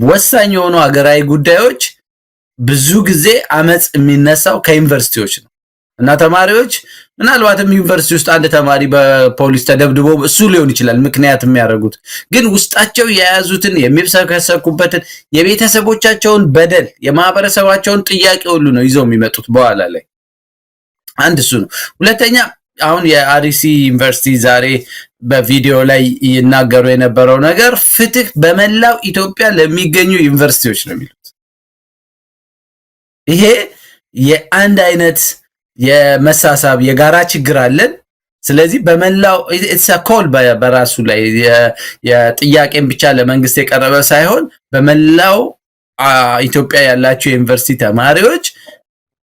Speaker 1: ወሳኝ የሆኑ ሀገራዊ ጉዳዮች ብዙ ጊዜ አመጽ የሚነሳው ከዩኒቨርሲቲዎች ነው እና ተማሪዎች ምናልባትም ዩኒቨርሲቲ ውስጥ አንድ ተማሪ በፖሊስ ተደብድቦ እሱ ሊሆን ይችላል ምክንያት የሚያደርጉት፣ ግን ውስጣቸው የያዙትን የሚብሰከሰኩበትን የቤተሰቦቻቸውን በደል የማህበረሰባቸውን ጥያቄ ሁሉ ነው ይዘው የሚመጡት በኋላ ላይ። አንድ እሱ ነው። ሁለተኛ አሁን የአርሲ ዩኒቨርሲቲ ዛሬ በቪዲዮ ላይ ይናገሩ የነበረው ነገር ፍትህ በመላው ኢትዮጵያ ለሚገኙ ዩኒቨርሲቲዎች ነው የሚሉት። ይሄ የአንድ አይነት የመሳሳብ የጋራ ችግር አለን። ስለዚህ በመላው ኢትስ አ ኮል በራሱ ላይ የጥያቄን ብቻ ለመንግስት የቀረበ ሳይሆን በመላው ኢትዮጵያ ያላችሁ የዩኒቨርሲቲ ተማሪዎች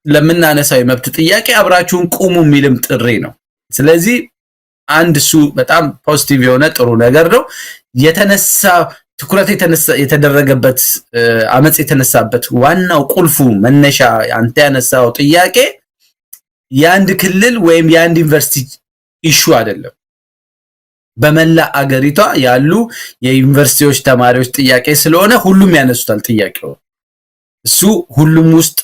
Speaker 1: ለምናነሳው የመብት ጥያቄ አብራችሁን ቁሙ የሚልም ጥሪ ነው። ስለዚህ አንድ እሱ በጣም ፖዚቲቭ የሆነ ጥሩ ነገር ነው። የተነሳ ትኩረት የተደረገበት አመጽ የተነሳበት ዋናው ቁልፉ መነሻ አንተ ያነሳው ጥያቄ የአንድ ክልል ወይም የአንድ ዩኒቨርሲቲ ኢሹ አይደለም። በመላ አገሪቷ ያሉ የዩኒቨርሲቲዎች ተማሪዎች ጥያቄ ስለሆነ ሁሉም ያነሱታል ጥያቄው። እሱ ሁሉም ውስጥ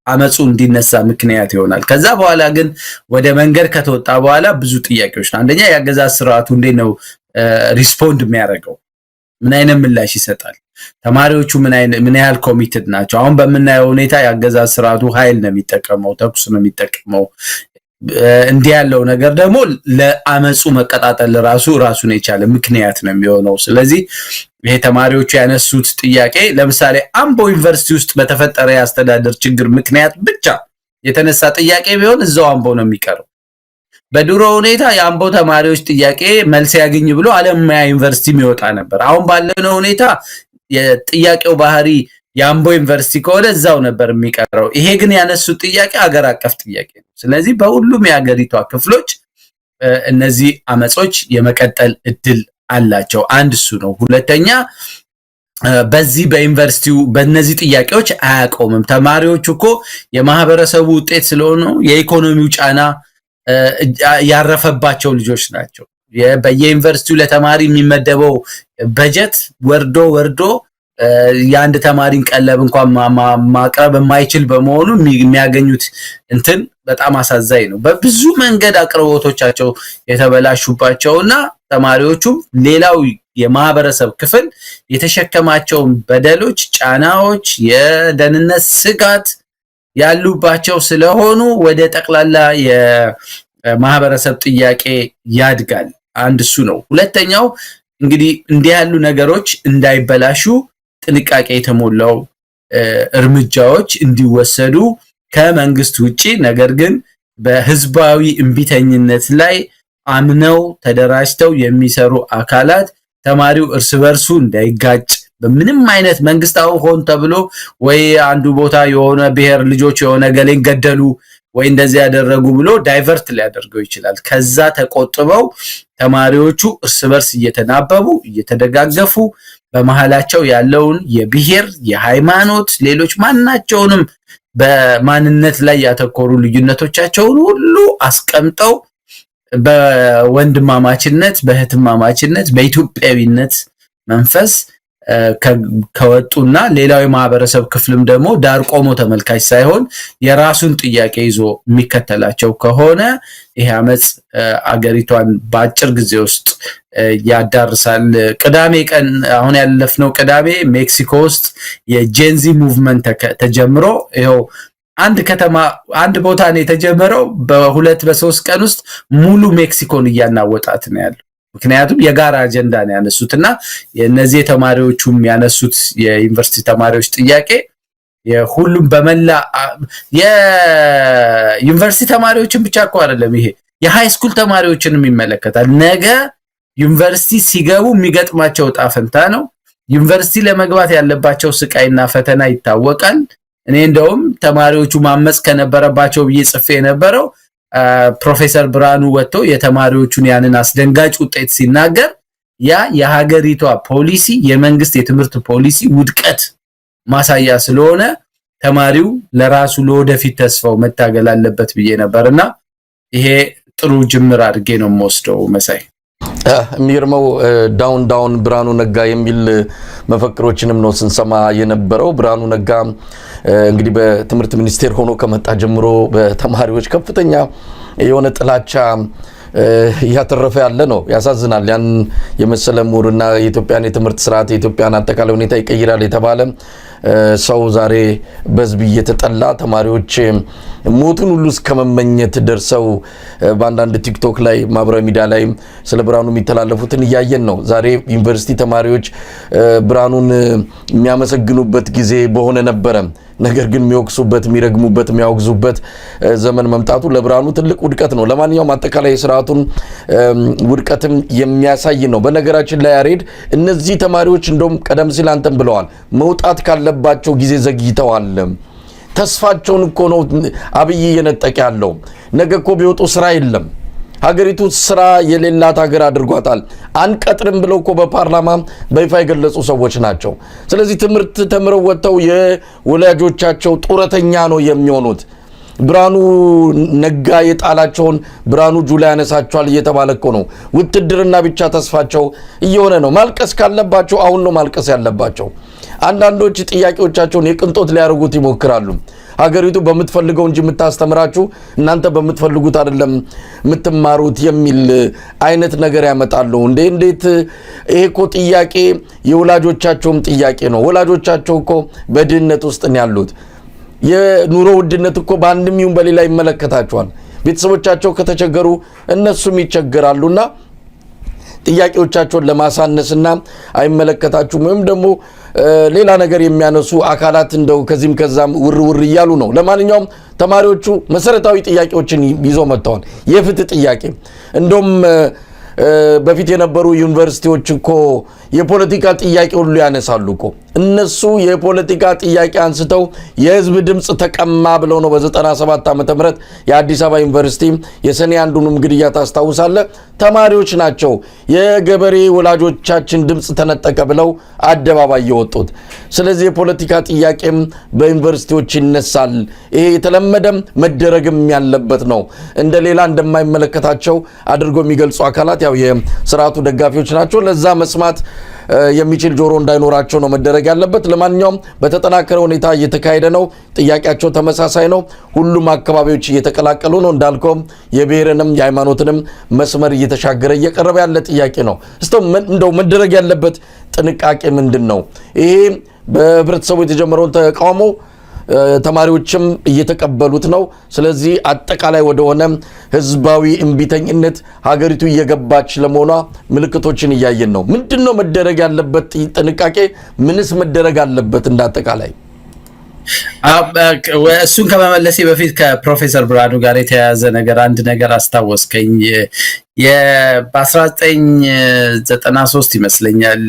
Speaker 1: አመጹ እንዲነሳ ምክንያት ይሆናል። ከዛ በኋላ ግን ወደ መንገድ ከተወጣ በኋላ ብዙ ጥያቄዎች ነው። አንደኛ የአገዛዝ ስርዓቱ እንዴት ነው ሪስፖንድ የሚያደርገው? ምን አይነት ምላሽ ይሰጣል? ተማሪዎቹ ምን ያህል ኮሚትድ ናቸው? አሁን በምናየው ሁኔታ የአገዛዝ ስርዓቱ ኃይል ነው የሚጠቀመው፣ ተኩስ ነው የሚጠቀመው። እንዲህ ያለው ነገር ደግሞ ለአመጹ መቀጣጠል ራሱን የቻለ ምክንያት ነው የሚሆነው። ስለዚህ ይሄ ተማሪዎቹ ያነሱት ጥያቄ ለምሳሌ አምቦ ዩኒቨርሲቲ ውስጥ በተፈጠረ የአስተዳደር ችግር ምክንያት ብቻ የተነሳ ጥያቄ ቢሆን እዛው አምቦ ነው የሚቀረው። በድሮ ሁኔታ የአምቦ ተማሪዎች ጥያቄ መልስ ያገኝ ብሎ አለማያ ዩኒቨርሲቲ የሚወጣ ነበር። አሁን ባለው ሁኔታ የጥያቄው ባህሪ የአምቦ ዩኒቨርሲቲ ከሆነ እዛው ነበር የሚቀረው። ይሄ ግን ያነሱት ጥያቄ ሀገር አቀፍ ጥያቄ ነው። ስለዚህ በሁሉም የሀገሪቷ ክፍሎች እነዚህ አመጾች የመቀጠል እድል አላቸው። አንድ እሱ ነው። ሁለተኛ በዚህ በዩኒቨርሲቲው በእነዚህ ጥያቄዎች አያቆምም። ተማሪዎቹ እኮ የማህበረሰቡ ውጤት ስለሆኑ የኢኮኖሚው ጫና ያረፈባቸው ልጆች ናቸው። በየዩኒቨርሲቲው ለተማሪ የሚመደበው በጀት ወርዶ የአንድ ተማሪን ቀለብ እንኳን ማቅረብ የማይችል በመሆኑ የሚያገኙት እንትን በጣም አሳዛኝ ነው። በብዙ መንገድ አቅርቦቶቻቸው የተበላሹባቸውና ተማሪዎቹም ሌላው የማህበረሰብ ክፍል የተሸከማቸውን በደሎች፣ ጫናዎች፣ የደህንነት ስጋት ያሉባቸው ስለሆኑ ወደ ጠቅላላ የማህበረሰብ ጥያቄ ያድጋል። አንድ እሱ ነው። ሁለተኛው እንግዲህ እንዲህ ያሉ ነገሮች እንዳይበላሹ ጥንቃቄ የተሞላው እርምጃዎች እንዲወሰዱ ከመንግስት ውጪ ነገር ግን በህዝባዊ እንቢተኝነት ላይ አምነው ተደራጅተው የሚሰሩ አካላት ተማሪው እርስ በርሱ እንዳይጋጭ በምንም አይነት መንግስታው ሆን ተብሎ ወይ አንዱ ቦታ የሆነ ብሔር ልጆች የሆነ ገሌን ገደሉ ወይ እንደዚህ ያደረጉ ብሎ ዳይቨርት ሊያደርገው ይችላል። ከዛ ተቆጥበው ተማሪዎቹ እርስ በርስ እየተናበቡ እየተደጋገፉ በመሃላቸው ያለውን የብሔር የሃይማኖት ሌሎች ማናቸውንም በማንነት ላይ ያተኮሩ ልዩነቶቻቸውን ሁሉ አስቀምጠው በወንድማማችነት በእህትማማችነት በኢትዮጵያዊነት መንፈስ ከወጡና ሌላው የማህበረሰብ ክፍልም ደግሞ ዳር ቆሞ ተመልካች ሳይሆን የራሱን ጥያቄ ይዞ የሚከተላቸው ከሆነ ይሄ አመጽ አገሪቷን በአጭር ጊዜ ውስጥ ያዳርሳል። ቅዳሜ ቀን አሁን ያለፍነው ቅዳሜ ሜክሲኮ ውስጥ የጄንዚ ሙቭመንት ተጀምሮ ይኸው አንድ ከተማ አንድ ቦታ ነው የተጀመረው። በሁለት በሶስት ቀን ውስጥ ሙሉ ሜክሲኮን እያናወጣት ነው ያለው። ምክንያቱም የጋራ አጀንዳ ነው ያነሱትና የነዚህ ተማሪዎቹም ያነሱት የዩኒቨርሲቲ ተማሪዎች ጥያቄ የሁሉም በመላ የዩኒቨርሲቲ ተማሪዎችን ብቻ እኮ አይደለም፣ ይሄ የሃይ ስኩል ተማሪዎችንም ይመለከታል። ነገ ዩኒቨርሲቲ ሲገቡ የሚገጥማቸው ዕጣ ፈንታ ነው። ዩኒቨርሲቲ ለመግባት ያለባቸው ስቃይና ፈተና ይታወቃል። እኔ እንደውም ተማሪዎቹ ማመጽ ከነበረባቸው ብዬ ጽፌ የነበረው ፕሮፌሰር ብርሃኑ ወጥቶ የተማሪዎቹን ያንን አስደንጋጭ ውጤት ሲናገር ያ የሀገሪቷ ፖሊሲ የመንግስት የትምህርት ፖሊሲ ውድቀት ማሳያ ስለሆነ ተማሪው ለራሱ ለወደፊት ተስፋው መታገል አለበት ብዬ ነበርና ይሄ ጥሩ ጅምር አድርጌ ነው የምወስደው። መሳይ
Speaker 2: የሚገርመው ዳውን ዳውን ብርሃኑ ነጋ የሚል መፈክሮችንም ነው ስንሰማ የነበረው። ብርሃኑ ነጋ እንግዲህ በትምህርት ሚኒስቴር ሆኖ ከመጣ ጀምሮ በተማሪዎች ከፍተኛ የሆነ ጥላቻ እያተረፈ ያለ ነው። ያሳዝናል። ያን የመሰለ ምሁርና የኢትዮጵያን የትምህርት ስርዓት የኢትዮጵያን አጠቃላይ ሁኔታ ይቀይራል የተባለ ሰው ዛሬ በህዝብ እየተጠላ ተማሪዎች ሞቱን ሁሉ እስከመመኘት ደርሰው በአንዳንድ ቲክቶክ ላይ ማህበራዊ ሚዲያ ላይ ስለ ብርሃኑ የሚተላለፉትን እያየን ነው። ዛሬ ዩኒቨርሲቲ ተማሪዎች ብርሃኑን የሚያመሰግኑበት ጊዜ በሆነ ነበረ። ነገር ግን የሚወቅሱበት፣ የሚረግሙበት፣ የሚያወግዙበት ዘመን መምጣቱ ለብርሃኑ ትልቅ ውድቀት ነው። ለማንኛውም አጠቃላይ ስርዓቱን ውድቀትም የሚያሳይ ነው። በነገራችን ላይ ያሬድ እነዚህ ተማሪዎች እንደውም ቀደም ሲል አንተም ብለዋል መውጣት ካለባቸው ጊዜ ዘግይተዋል። ተስፋቸውን እኮ ነው አብይ እየነጠቀ ያለው። ነገ እኮ ቢወጡ ስራ የለም። ሀገሪቱ ስራ የሌላት ሀገር አድርጓታል። አንቀጥርም ብለው እኮ በፓርላማ በይፋ የገለጹ ሰዎች ናቸው። ስለዚህ ትምህርት ተምረው ወጥተው የወላጆቻቸው ጡረተኛ ነው የሚሆኑት። ብርሃኑ ነጋ የጣላቸውን ብርሃኑ ጁላ ያነሳቸዋል እየተባለ እኮ ነው። ውትድርና ብቻ ተስፋቸው እየሆነ ነው። ማልቀስ ካለባቸው አሁን ነው ማልቀስ ያለባቸው። አንዳንዶች ጥያቄዎቻቸውን የቅንጦት ሊያደርጉት ይሞክራሉ። ሀገሪቱ በምትፈልገው እንጂ የምታስተምራችሁ እናንተ በምትፈልጉት አይደለም የምትማሩት የሚል አይነት ነገር ያመጣሉ። እንዴት ይሄ እኮ ጥያቄ የወላጆቻቸውም ጥያቄ ነው። ወላጆቻቸው እኮ በድህነት ውስጥ ነው ያሉት። የኑሮ ውድነት እኮ በአንድም ይሁን በሌላ ይመለከታቸዋል። ቤተሰቦቻቸው ከተቸገሩ እነሱም ይቸገራሉና ጥያቄዎቻቸውን ለማሳነስና አይመለከታችሁም ወይም ደግሞ ሌላ ነገር የሚያነሱ አካላት እንደው ከዚህም ከዛም ውር እያሉ ነው። ለማንኛውም ተማሪዎቹ መሰረታዊ ጥያቄዎችን ይዘው መጥተዋል። የፍትህ ጥያቄ እንደውም በፊት የነበሩ ዩኒቨርሲቲዎች እኮ የፖለቲካ ጥያቄ ሁሉ ያነሳሉ እኮ። እነሱ የፖለቲካ ጥያቄ አንስተው የህዝብ ድምጽ ተቀማ ብለው ነው በ97 ዓመተ ምህረት የአዲስ አበባ ዩኒቨርሲቲ የሰኔ አንዱንም ግድያ ታስታውሳለህ? ተማሪዎች ናቸው የገበሬ ወላጆቻችን ድምጽ ተነጠቀ ብለው አደባባይ የወጡት። ስለዚህ የፖለቲካ ጥያቄም በዩኒቨርሲቲዎች ይነሳል። ይሄ የተለመደም መደረግም ያለበት ነው። እንደሌላ እንደማይመለከታቸው አድርጎ የሚገልጹ አካላት ያው የስርዓቱ ደጋፊዎች ናቸው። ለዛ መስማት የሚችል ጆሮ እንዳይኖራቸው ነው መደረግ ያለበት። ለማንኛውም በተጠናከረ ሁኔታ እየተካሄደ ነው። ጥያቄያቸው ተመሳሳይ ነው። ሁሉም አካባቢዎች እየተቀላቀሉ ነው። እንዳልከውም የብሔርንም የሃይማኖትንም መስመር እየተሻገረ እየቀረበ ያለ ጥያቄ ነው። እንደው መደረግ ያለበት ጥንቃቄ ምንድን ነው? ይሄ በህብረተሰቡ የተጀመረውን ተቃውሞ ተማሪዎችም እየተቀበሉት ነው። ስለዚህ አጠቃላይ ወደሆነ ህዝባዊ እንቢተኝነት ሀገሪቱ እየገባች ለመሆኗ ምልክቶችን እያየን ነው። ምንድነው መደረግ ያለበት ጥንቃቄ? ምንስ መደረግ አለበት እንዳጠቃላይ?
Speaker 1: እሱን ከመመለሴ በፊት ከፕሮፌሰር ብርሃኑ ጋር የተያያዘ ነገር አንድ ነገር አስታወስከኝ። በ1993 ይመስለኛል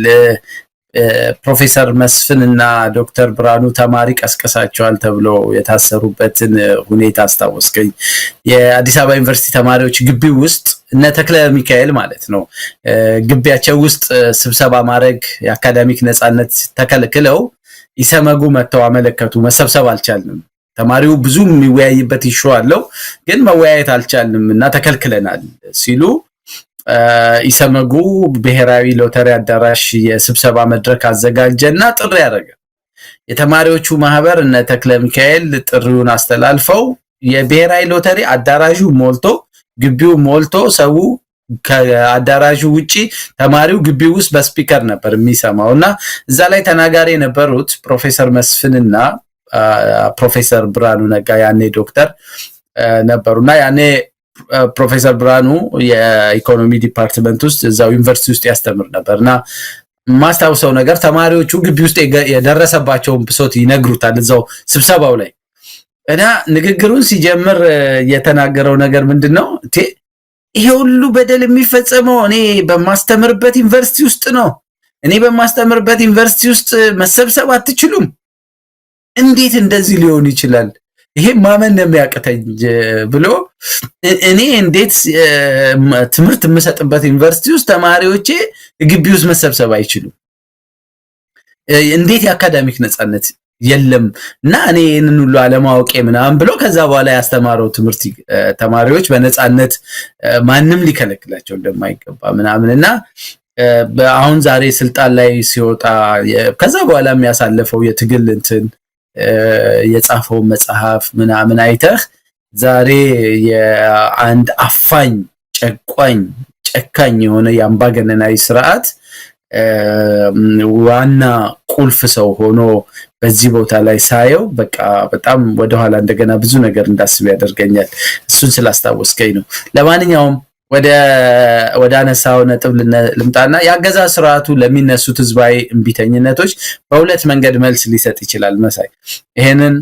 Speaker 1: ፕሮፌሰር መስፍን እና ዶክተር ብርሃኑ ተማሪ ቀስቀሳቸዋል ተብሎ የታሰሩበትን ሁኔታ አስታወስከኝ። የአዲስ አበባ ዩኒቨርሲቲ ተማሪዎች ግቢ ውስጥ እነ ተክለ ሚካኤል ማለት ነው ግቢያቸው ውስጥ ስብሰባ ማድረግ የአካዳሚክ ነጻነት ተከልክለው ኢሰመጉ መተው አመለከቱ። መሰብሰብ አልቻልንም፣ ተማሪው ብዙ የሚወያይበት ይሾ አለው ግን መወያየት አልቻልንም እና ተከልክለናል ሲሉ ኢሰመጉ ብሔራዊ ሎተሪ አዳራሽ የስብሰባ መድረክ አዘጋጀና ጥሪ ያደረገ። የተማሪዎቹ ማህበር እነ ተክለ ሚካኤል ጥሪውን አስተላልፈው የብሔራዊ ሎተሪ አዳራሹ ሞልቶ ግቢው ሞልቶ ሰው ከአዳራሹ ውጪ ተማሪው ግቢው ውስጥ በስፒከር ነበር የሚሰማውና እዛ ላይ ተናጋሪ የነበሩት ፕሮፌሰር መስፍንና ፕሮፌሰር ብርሃኑ ነጋ ያኔ ዶክተር ነበሩና ያኔ ፕሮፌሰር ብርሃኑ የኢኮኖሚ ዲፓርትመንት ውስጥ እዛው ዩኒቨርሲቲ ውስጥ ያስተምር ነበርና ማስታውሰው ነገር ተማሪዎቹ ግቢ ውስጥ የደረሰባቸውን ብሶት ይነግሩታል እዛው ስብሰባው ላይ እና ንግግሩን ሲጀምር የተናገረው ነገር ምንድነው ይሄ ሁሉ በደል የሚፈጸመው እኔ በማስተምርበት ዩኒቨርሲቲ ውስጥ ነው እኔ በማስተምርበት ዩኒቨርሲቲ ውስጥ መሰብሰብ አትችሉም እንዴት እንደዚህ ሊሆን ይችላል ይሄ ማመን ነው የሚያቀተኝ ብሎ እኔ እንዴት ትምህርት የምሰጥበት ዩኒቨርሲቲ ውስጥ ተማሪዎቼ ግቢ ውስጥ መሰብሰብ አይችሉም እንዴት የአካዳሚክ ነፃነት የለም እና እኔ እነን ሁሉ አለማወቄ ምናምን ብሎ ከዛ በኋላ ያስተማረው ትምህርት ተማሪዎች በነፃነት ማንንም ሊከለክላቸው እንደማይገባ ምናምንና አሁን ዛሬ ስልጣን ላይ ሲወጣ ከዛ በኋላ የሚያሳልፈው የትግል እንትን የጻፈው መጽሐፍ ምናምን አይተህ ዛሬ የአንድ አፋኝ ጨካኝ የሆነ የአምባገነናዊ ስርዓት ዋና ቁልፍ ሰው ሆኖ በዚህ ቦታ ላይ ሳየው በቃ በጣም ወደኋላ እንደገና ብዙ ነገር እንዳስብ ያደርገኛል እሱን ስላስታወስከኝ ነው ለማንኛውም ወደ አነሳው ነጥብ ልምጣና ያገዛዝ ስርዓቱ ለሚነሱት ህዝባዊ እንቢተኝነቶች በሁለት መንገድ መልስ ሊሰጥ ይችላል መሳይ ይሄንን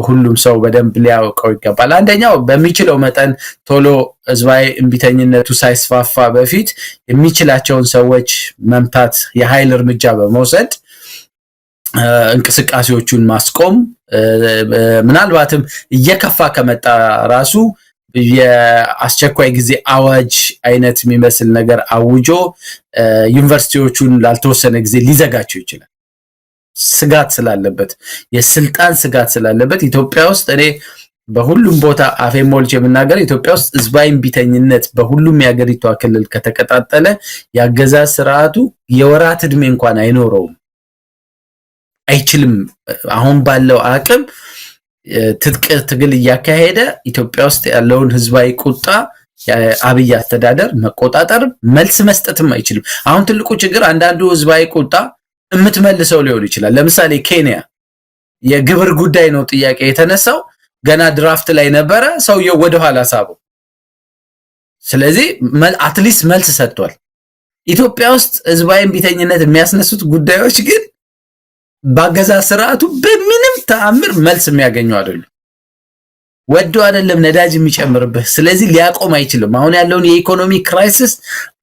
Speaker 1: ሁሉም ሰው በደንብ ሊያውቀው ይገባል አንደኛው በሚችለው መጠን ቶሎ ህዝባዊ እንቢተኝነቱ ሳይስፋፋ በፊት የሚችላቸውን ሰዎች መምታት የኃይል እርምጃ በመውሰድ እንቅስቃሴዎቹን ማስቆም ምናልባትም እየከፋ ከመጣ ራሱ የአስቸኳይ ጊዜ አዋጅ አይነት የሚመስል ነገር አውጆ ዩኒቨርሲቲዎቹን ላልተወሰነ ጊዜ ሊዘጋቸው ይችላል ስጋት ስላለበት የስልጣን ስጋት ስላለበት ኢትዮጵያ ውስጥ እኔ በሁሉም ቦታ አፌን ሞልቼ የምናገር ኢትዮጵያ ውስጥ ህዝባዊ እንቢተኝነት በሁሉም የሀገሪቷ ክልል ከተቀጣጠለ ያገዛዝ ስርዓቱ የወራት እድሜ እንኳን አይኖረውም አይችልም አሁን ባለው አቅም ትጥቅ ትግል እያካሄደ ኢትዮጵያ ውስጥ ያለውን ህዝባዊ ቁጣ የአብይ አስተዳደር መቆጣጠር መልስ መስጠትም አይችልም አሁን ትልቁ ችግር አንዳንዱ ህዝባዊ ቁጣ እምትመልሰው ሊሆን ይችላል ለምሳሌ ኬንያ የግብር ጉዳይ ነው ጥያቄ የተነሳው ገና ድራፍት ላይ ነበረ ሰውየው ወደ ኋላ ሳበው ስለዚህ አትሊስት መልስ ሰጥቷል ኢትዮጵያ ውስጥ ህዝባዊ እንቢተኝነት የሚያስነሱት ጉዳዮች ግን ባገዛዝ ስርዓቱ በምንም ተአምር መልስ የሚያገኙ አይደሉም ወዶ አይደለም ነዳጅ የሚጨምርበት ስለዚህ ሊያቆም አይችልም አሁን ያለውን የኢኮኖሚ ክራይሲስ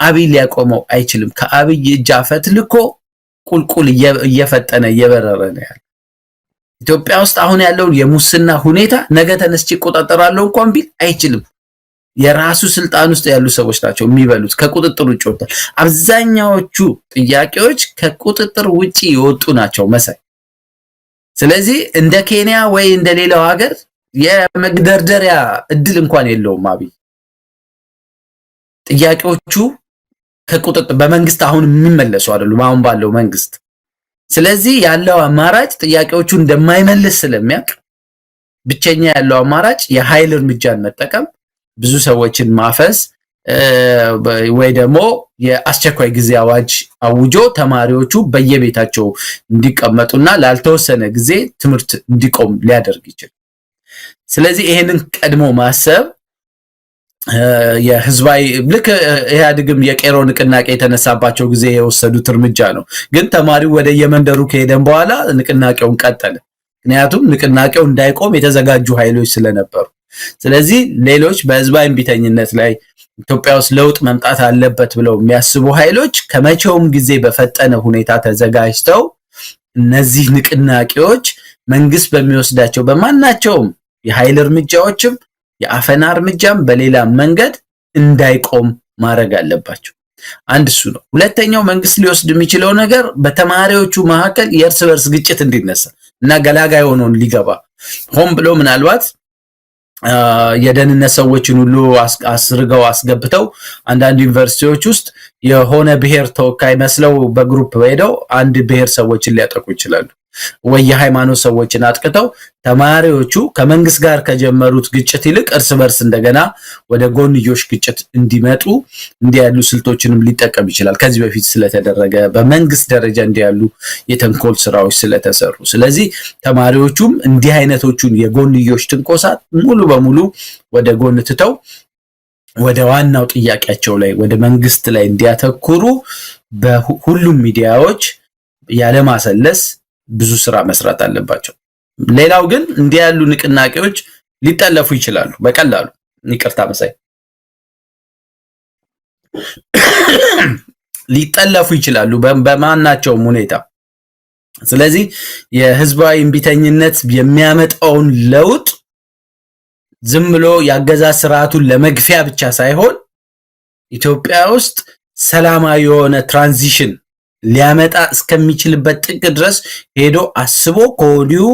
Speaker 1: አብይ ሊያቆመው አይችልም ከአብይ እጅ አፈትልኮ ቁልቁል እየፈጠነ እየበረረ ነው ያለው ኢትዮጵያ ውስጥ አሁን ያለውን የሙስና ሁኔታ ነገ ተነስቼ ቆጣጠራለሁ እንኳን ቢል አይችልም የራሱ ስልጣን ውስጥ ያሉ ሰዎች ናቸው የሚበሉት ከቁጥጥር ውጪ ወጥቷል አብዛኛዎቹ ጥያቄዎች ከቁጥጥር ውጪ የወጡ ናቸው መሳይ ስለዚህ እንደ ኬንያ ወይ እንደ ሌላው ሀገር የመግደርደሪያ እድል እንኳን የለውም አብይ ጥያቄዎቹ ከቁጥጥር በመንግስት አሁን የሚመለሱ አይደሉም አሁን ባለው መንግስት ስለዚህ ያለው አማራጭ ጥያቄዎቹ እንደማይመልስ ስለሚያውቅ ብቸኛ ያለው አማራጭ የኃይል እርምጃን መጠቀም ብዙ ሰዎችን ማፈስ ወይ ደግሞ የአስቸኳይ ጊዜ አዋጅ አውጆ ተማሪዎቹ በየቤታቸው እንዲቀመጡና ላልተወሰነ ጊዜ ትምህርት እንዲቆም ሊያደርግ ይችላል ስለዚህ ይሄንን ቀድሞ ማሰብ የህዝባዊ ልክ ኢህአዴግም የቄሮ ንቅናቄ የተነሳባቸው ጊዜ የወሰዱት እርምጃ ነው ግን ተማሪው ወደ የመንደሩ ከሄደን በኋላ ንቅናቄውን ቀጠለ ምክንያቱም ንቅናቄው እንዳይቆም የተዘጋጁ ኃይሎች ስለነበሩ ስለዚህ ሌሎች በህዝባዊ እንቢተኝነት ላይ ኢትዮጵያ ውስጥ ለውጥ መምጣት አለበት ብለው የሚያስቡ ኃይሎች ከመቼውም ጊዜ በፈጠነ ሁኔታ ተዘጋጅተው እነዚህ ንቅናቄዎች መንግስት በሚወስዳቸው በማናቸውም የኃይል እርምጃዎችም የአፈና እርምጃም በሌላ መንገድ እንዳይቆም ማድረግ አለባቸው አንድ እሱ ነው ሁለተኛው መንግስት ሊወስድ የሚችለው ነገር በተማሪዎቹ መካከል የእርስ በርስ ግጭት እንዲነሳ እና ገላጋይ ሆኖ ሊገባ ሆን ብሎ ምናልባት የደህንነት ሰዎችን ሁሉ አስርገው አስገብተው አንዳንድ ዩኒቨርሲቲዎች ውስጥ የሆነ ብሔር ተወካይ መስለው በግሩፕ ሄደው አንድ ብሔር ሰዎችን ሊያጠቁ ይችላሉ። ወይ የሃይማኖት ሰዎችን አጥቅተው ተማሪዎቹ ከመንግስት ጋር ከጀመሩት ግጭት ይልቅ እርስ በርስ እንደገና ወደ ጎንዮሽ ግጭት እንዲመጡ እንዲያሉ ስልቶችንም ሊጠቀም ይችላል። ከዚህ በፊት ስለተደረገ በመንግስት ደረጃ እንዲያሉ የተንኮል ስራዎች ስለተሰሩ፣ ስለዚህ ተማሪዎቹም እንዲህ አይነቶቹን የጎንዮሽ ትንኮሳት ሙሉ በሙሉ ወደ ጎን ትተው ወደ ዋናው ጥያቄያቸው ላይ ወደ መንግስት ላይ እንዲያተኩሩ በሁሉም ሚዲያዎች ያለማሰለስ ብዙ ስራ መስራት አለባቸው። ሌላው ግን እንዲህ ያሉ ንቅናቄዎች ሊጠለፉ ይችላሉ በቀላሉ። ይቅርታ መሳይ ሊጠለፉ ይችላሉ በማናቸውም ሁኔታ። ስለዚህ የህዝባዊ እምቢተኝነት የሚያመጣውን ለውጥ ዝም ብሎ ያገዛዝ ስርዓቱን ለመግፊያ ብቻ ሳይሆን ኢትዮጵያ ውስጥ ሰላማዊ የሆነ ትራንዚሽን ሊያመጣ እስከሚችልበት ጥግ ድረስ ሄዶ አስቦ ከወዲሁ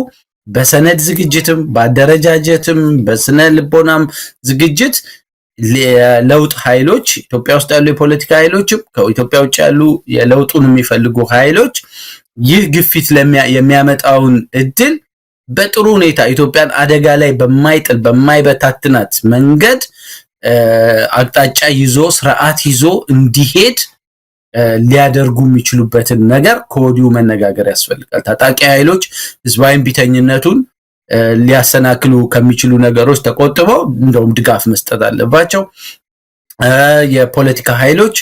Speaker 1: በሰነድ ዝግጅትም በአደረጃጀትም በስነ ልቦናም ዝግጅት ለውጥ ኃይሎች ኢትዮጵያ ውስጥ ያሉ የፖለቲካ ኃይሎችም ከኢትዮጵያ ውጭ ያሉ የለውጡን የሚፈልጉ ኃይሎች ይህ ግፊት የሚያመጣውን እድል በጥሩ ሁኔታ ኢትዮጵያን አደጋ ላይ በማይጥል በማይበታትናት መንገድ አቅጣጫ ይዞ ስርዓት ይዞ እንዲሄድ ሊያደርጉ የሚችሉበትን ነገር ከወዲሁ መነጋገር ያስፈልጋል። ታጣቂ ኃይሎች ህዝባዊ እምቢተኝነቱን ሊያሰናክሉ ከሚችሉ ነገሮች ተቆጥበው እንደውም ድጋፍ መስጠት አለባቸው። የፖለቲካ ኃይሎች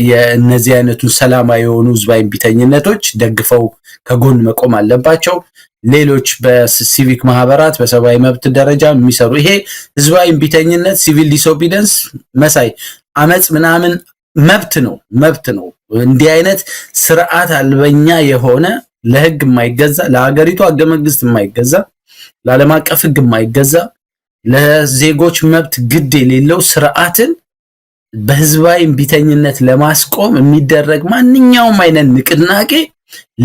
Speaker 1: የእነዚህ አይነቱን ሰላማዊ የሆኑ ህዝባዊ እምቢተኝነቶች ደግፈው ከጎን መቆም አለባቸው። ሌሎች በሲቪክ ማህበራት በሰብአዊ መብት ደረጃ የሚሰሩ ይሄ ህዝባዊ እምቢተኝነት ሲቪል ዲስኦቢዲየንስ መሳይ አመጽ ምናምን መብት ነው። እንዲህ አይነት ስርዓት አልበኛ የሆነ ለህግ የማይገዛ ለሀገሪቱ ህገ መንግስት የማይገዛ ለዓለም አቀፍ ህግ የማይገዛ ለዜጎች መብት ግድ የሌለው ስርዓትን በህዝባዊ እምቢተኝነት ለማስቆም የሚደረግ ማንኛውም አይነት ንቅናቄ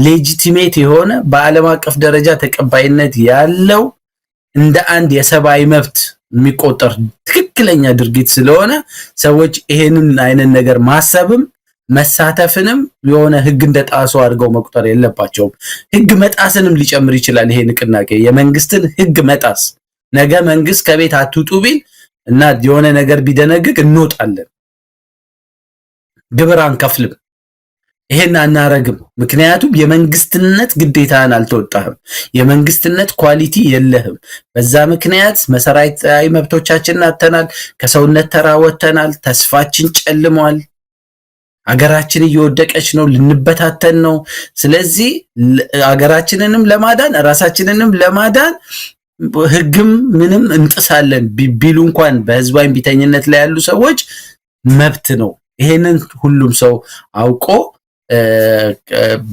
Speaker 1: ሌጂቲሜት የሆነ በዓለም አቀፍ ደረጃ ተቀባይነት ያለው እንደ አንድ የሰብአዊ መብት የሚቆጠር ትክክለኛ ድርጊት ስለሆነ ሰዎች ይሄንን አይነት ነገር ማሰብም መሳተፍንም የሆነ ህግ እንደጣሱ አድርገው መቁጠር የለባቸውም። ህግ መጣስንም ሊጨምር ይችላል ይሄ ንቅናቄ። የመንግስትን ህግ መጣስ ነገ መንግስት ከቤት አትውጡ ቢል እና የሆነ ነገር ቢደነግግ እንወጣለን፣ ግብር አንከፍልም፣ ይሄን አናረግም። ምክንያቱም የመንግስትነት ግዴታን አልተወጣህም፣ የመንግስትነት ኳሊቲ የለህም። በዛ ምክንያት መሰረታዊ መብቶቻችንን አጥተናል፣ ከሰውነት ተራ ወጥተናል፣ ተስፋችን ጨልሟል፣ ሀገራችን እየወደቀች ነው፣ ልንበታተን ነው። ስለዚህ ሀገራችንንም ለማዳን ራሳችንንም ለማዳን ህግም ምንም እንጥሳለን ቢሉ እንኳን በህዝባዊ እምቢተኝነት ላይ ያሉ ሰዎች መብት ነው። ይሄንን ሁሉም ሰው አውቆ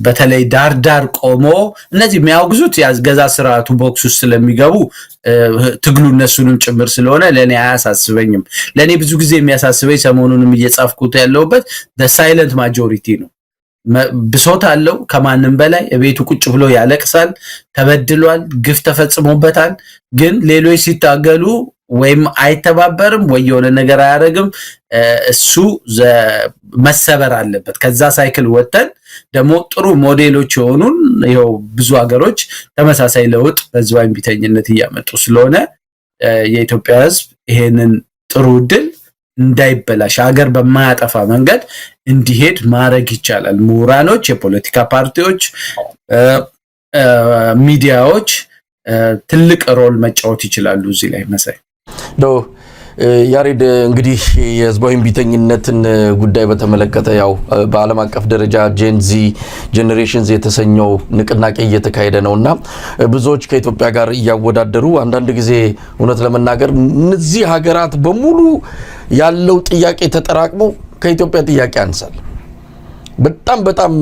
Speaker 1: በተለይ ዳር ቆሞ እነዚህ የሚያወግዙት ያገዛዝ ስርዓቱ ቦክስ ውስጥ ስለሚገቡ ትግሉ እነሱንም ጭምር ስለሆነ ለኔ አያሳስበኝም። ለኔ ብዙ ጊዜ የሚያሳስበኝ ሰሞኑንም እየጻፍኩት ያለውበት ሳይለንት ማጆሪቲ ነው። ብሶት አለው ከማንም በላይ ቤቱ ቁጭ ብሎ ያለቅሳል፣ ተበድሏል፣ ግፍ ተፈጽሞበታል። ግን ሌሎች ሲታገሉ ወይም አይተባበርም ወይ የሆነ ነገር አያደርግም። እሱ መሰበር አለበት። ከዛ ሳይክል ወጥተን ደግሞ ጥሩ ሞዴሎች የሆኑን ይኸው ብዙ ሀገሮች ተመሳሳይ ለውጥ በህዝባዊ እምቢተኝነት እያመጡ ስለሆነ የኢትዮጵያ ህዝብ ይሄንን ጥሩ እድል እንዳይበላሽ ሀገር በማያጠፋ መንገድ እንዲሄድ ማድረግ ይቻላል። ምሁራኖች፣ የፖለቲካ ፓርቲዎች፣ ሚዲያዎች ትልቅ ሮል መጫወት ይችላሉ እዚህ ላይ መሳይ
Speaker 2: ዶ ያሬድ እንግዲህ የህዝባዊ እምቢተኝነትን ጉዳይ በተመለከተ ያው በዓለም አቀፍ ደረጃ ጄንዚ ጄኔሬሽንስ የተሰኘው ንቅናቄ እየተካሄደ ነውና ብዙዎች ከኢትዮጵያ ጋር እያወዳደሩ አንዳንድ ጊዜ እውነት ለመናገር እነዚህ ሀገራት በሙሉ ያለው ጥያቄ ተጠራቅሞ ከኢትዮጵያ ጥያቄ አንሳል። በጣም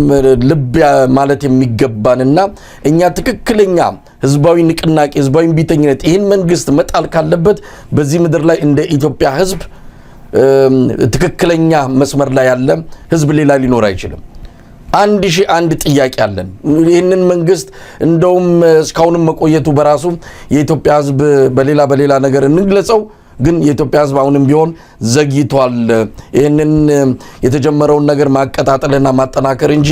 Speaker 2: ልብ ማለት የሚገባንና እኛ ትክክለኛ ህዝባዊ ንቅናቄ ህዝባዊ እምቢተኝነት ይህን መንግስት መጣል ካለበት በዚህ ምድር ላይ እንደ ኢትዮጵያ ህዝብ ትክክለኛ መስመር ላይ ያለ ህዝብ ሌላ ሊኖር አይችልም። 1001 ጥያቄ አለን። ይህንን መንግስት እንደውም እስካሁንም መቆየቱ በራሱ የኢትዮጵያ ህዝብ በሌላ ነገር እንግለጸው ግን የኢትዮጵያ ህዝብ አሁንም ቢሆን ዘግይቷል። ይህንን የተጀመረውን ነገር ማቀጣጠልና ማጠናከር እንጂ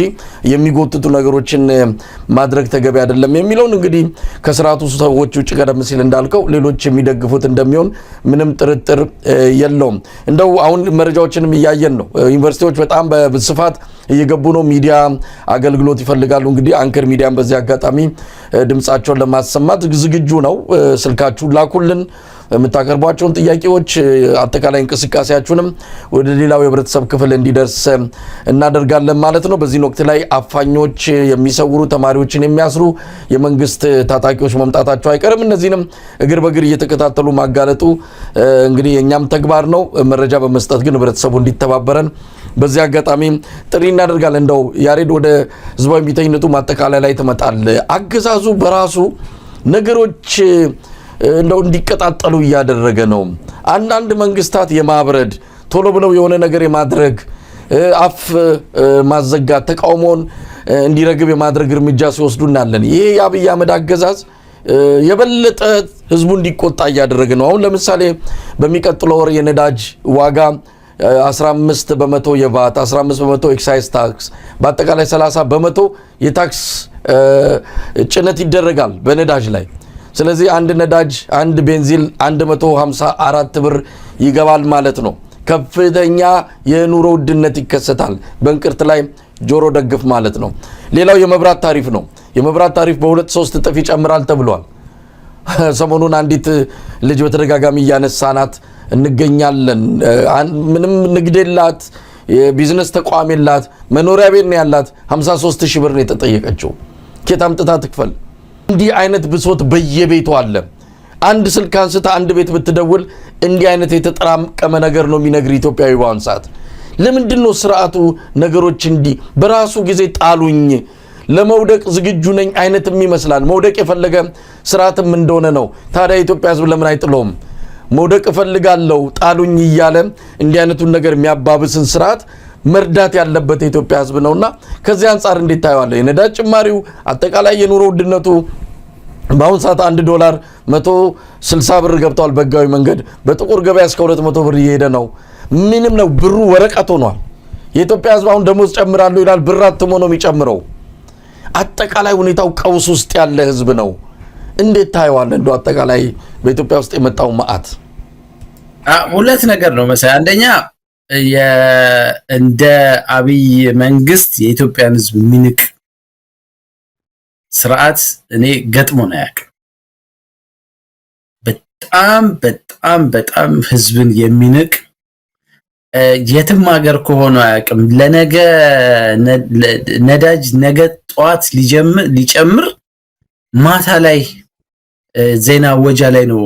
Speaker 2: የሚጎትቱ ነገሮችን ማድረግ ተገቢ አይደለም የሚለውን እንግዲህ ከስርዓቱ ሰዎች ውጭ ቀደም ሲል እንዳልከው ሌሎች የሚደግፉት እንደሚሆን ምንም ጥርጥር የለውም። እንደው አሁን መረጃዎችንም እያየን ነው። ዩኒቨርሲቲዎች በጣም በስፋት እየገቡ ነው። ሚዲያ አገልግሎት ይፈልጋሉ። እንግዲህ አንከር ሚዲያን በዚህ አጋጣሚ ድምጻቸውን ለማሰማት ዝግጁ ነው። ስልካችሁን ላኩልን። የምታቀርቧቸውን ጥያቄዎች አጠቃላይ እንቅስቃሴያችሁንም ወደ ሌላው የህብረተሰብ ክፍል እንዲደርስ እናደርጋለን ማለት ነው። በዚህ ወቅት ላይ አፋኞች የሚሰውሩ ተማሪዎችን የሚያስሩ የመንግስት ታጣቂዎች መምጣታቸው አይቀርም። እነዚህንም እግር በእግር እየተከታተሉ ማጋለጡ እንግዲህ የኛም ተግባር ነው። መረጃ በመስጠት ግን ህብረተሰቡ እንዲተባበረን በዚህ አጋጣሚ ጥሪ እናደርጋለን። እንደው ያሬድ ወደ ህዝባዊ እምቢተኝነቱ ማጠቃለያ ላይ ተመጣል። አገዛዙ በራሱ ነገሮች እንደው እንዲቀጣጠሉ እያደረገ ነው። አንዳንድ መንግስታት የማብረድ ቶሎ ብለው የሆነ ነገር የማድረግ አፍ ማዘጋት ተቃውሞን እንዲረግብ የማድረግ እርምጃ ሲወስዱ እናለን። ይሄ የአብይ አህመድ አገዛዝ የበለጠ ህዝቡ እንዲቆጣ እያደረገ ነው። አሁን ለምሳሌ በሚቀጥለው ወር የነዳጅ ዋጋ 15 በመቶ የቫት 15 በመቶ ኤክሳይዝ ታክስ በአጠቃላይ 30 በመቶ የታክስ ጭነት ይደረጋል በነዳጅ ላይ። ስለዚህ አንድ ነዳጅ አንድ ቤንዚን 154 ብር ይገባል ማለት ነው። ከፍተኛ የኑሮ ውድነት ይከሰታል። በእንቅርት ላይ ጆሮ ደግፍ ማለት ነው። ሌላው የመብራት ታሪፍ ነው። የመብራት ታሪፍ በ2-3 እጥፍ ይጨምራል ተብሏል። ሰሞኑን አንዲት ልጅ በተደጋጋሚ እያነሳናት እንገኛለን። ምንም ንግድ የላት፣ የቢዝነስ ተቋም የላት፣ መኖሪያ ቤት ነው ያላት። 53000 ብር ነው የተጠየቀችው። ኬት አምጥታ ትክፈል? እንዲህ አይነት ብሶት በየቤቱ አለ። አንድ ስልክ አንስታ አንድ ቤት ብትደውል እንዲህ አይነት የተጠራቀመ ነገር ነው የሚነግር ኢትዮጵያዊ በአሁን ሰዓት። ለምንድን ነው ስርዓቱ ነገሮች እንዲህ በራሱ ጊዜ ጣሉኝ ለመውደቅ ዝግጁ ነኝ አይነትም ይመስላል። መውደቅ የፈለገ ስርዓትም እንደሆነ ነው። ታዲያ የኢትዮጵያ ህዝብ ለምን አይጥለውም? መውደቅ እፈልጋለሁ ጣሉኝ እያለ እንዲህ አይነቱን ነገር የሚያባብስን ስርዓት መርዳት ያለበት የኢትዮጵያ ህዝብ ነውና ከዚህ አንፃር እንዴት ታየዋለህ? የነዳጅ ጭማሪው፣ አጠቃላይ የኑሮ ውድነቱ በአሁን ሰዓት $1 160 ብር ገብቷል በህጋዊ መንገድ። በጥቁር ገበያ እስከ 200 ብር እየሄደ ነው። ምንም ነው፣ ብሩ ወረቀት ሆኗል። የኢትዮጵያ ህዝብ አሁን ደሞዝ ጨምራለሁ ይላል፣ ብር አትሞ ነው የሚጨምረው። አጠቃላይ ሁኔታው ቀውስ ውስጥ ያለ ህዝብ ነው። እንዴት ታየዋለህ? እንደው አጠቃላይ በኢትዮጵያ ውስጥ የመጣው መዓት
Speaker 1: ሁለት ነገር ነው መሳይ። አንደኛ እንደ አብይ መንግስት የኢትዮጵያን ህዝብ ሚንቅ ስርዓት እኔ ገጥሞ ነው ያውቅም። በጣም ህዝብን የሚንቅ የትም ሀገር ከሆነ አያውቅም። ለነገ ነዳጅ ነገ ጠዋት ሊጨምር ማታ ላይ ዜና ወጃ ላይ ነው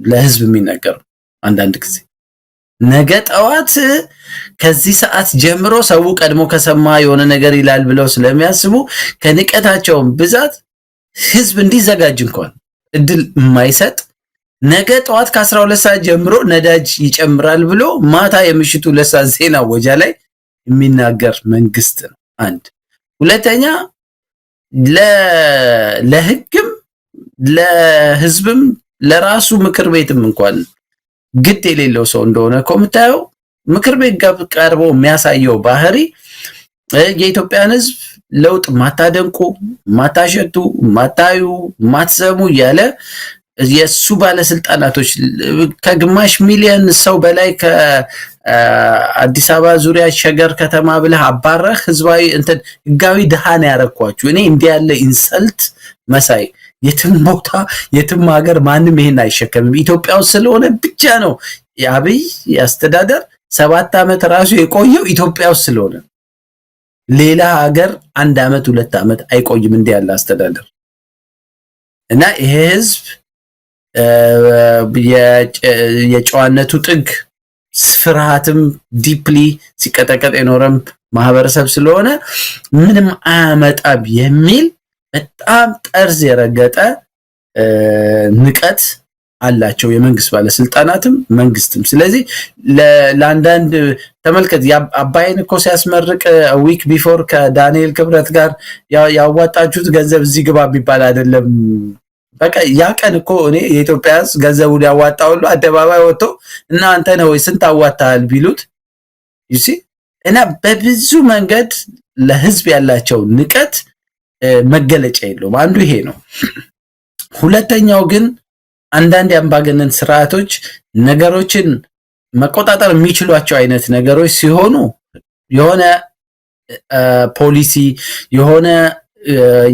Speaker 1: ለህዝብ የሚነገር። አንዳንድ ጊዜ ነገ ጠዋት ከዚህ ሰዓት ጀምሮ ሰው ቀድሞ ከሰማ የሆነ ነገር ይላል ብለው ስለሚያስቡ ከንቀታቸውም ብዛት ህዝብ እንዲዘጋጅ እንኳን እድል የማይሰጥ ነገ ጠዋት ከ12 ሰዓት ጀምሮ ነዳጅ ይጨምራል ብሎ ማታ የምሽቱ 2 ሰዓት ዜና ወጃ ላይ የሚናገር መንግስት ነው። አንድ ሁለተኛ ለህግም ለህዝብም ለራሱ ምክር ቤትም እንኳን ግድ የሌለው ሰው እንደሆነ ከምታየው ምክር ቤት ቀርቦ የሚያሳየው ባህሪ የኢትዮጵያን ህዝብ ለውጥ ማታደንቁ፣ ማታሸቱ፣ ማታዩ፣ ማትሰሙ ያለ የሱ ባለስልጣናቶች ከግማሽ ሚሊዮን ሰው በላይ ከአዲስ አበባ ዙሪያ ሸገር ከተማ ብለህ አባረህ ህዝባዊ እንትን ህጋዊ ድሃን ያረኳችሁ። እኔ እንዲህ ያለ ኢንሰልት መሳይ የትም ቦታ የትም ሀገር ማንም ይሄን አይሸከምም። ኢትዮጵያ ውስጥ ስለሆነ ብቻ ነው የአብይ አስተዳደር 7 ዓመት ራሱ የቆየው ኢትዮጵያ ውስጥ ስለሆነ። ሌላ ሀገር 1 ዓመት 2 ዓመት አይቆይም እንዲህ ያለ አስተዳደር። እና ይሄ ህዝብ የጨዋነቱ ጥግ ፍርሃትም ዲፕሊ ሲቀጠቀጥ የኖረም ማህበረሰብ ስለሆነ ምንም አያመጣም የሚል በጣም ጠርዝ የረገጠ ንቀት አላቸው የመንግስት ባለስልጣናትም መንግስትም። ስለዚህ ለአንዳንድ ተመልከት አባይን እኮ ሲያስመርቅ ዊክ ቢፎር ከዳንኤል ክብረት ጋር ያዋጣችሁት ገንዘብ እዚህ ግባ የሚባል አይደለም። በቃ ያ ቀን እኮ እኔ የኢትዮጵያ ሕዝብ ገንዘቡን ያዋጣው ሁሉ አደባባይ ወጥቶ እና አንተ ነው ወይ ስንት አዋጣሃል ቢሉት ይሲ እና በብዙ መንገድ ለህዝብ ያላቸው ንቀት መገለጫ የለውም። አንዱ ይሄ ነው። ሁለተኛው ግን አንዳንድ የአምባገነን ስርዓቶች ነገሮችን መቆጣጠር የሚችሏቸው አይነት ነገሮች ሲሆኑ የሆነ ፖሊሲ የሆነ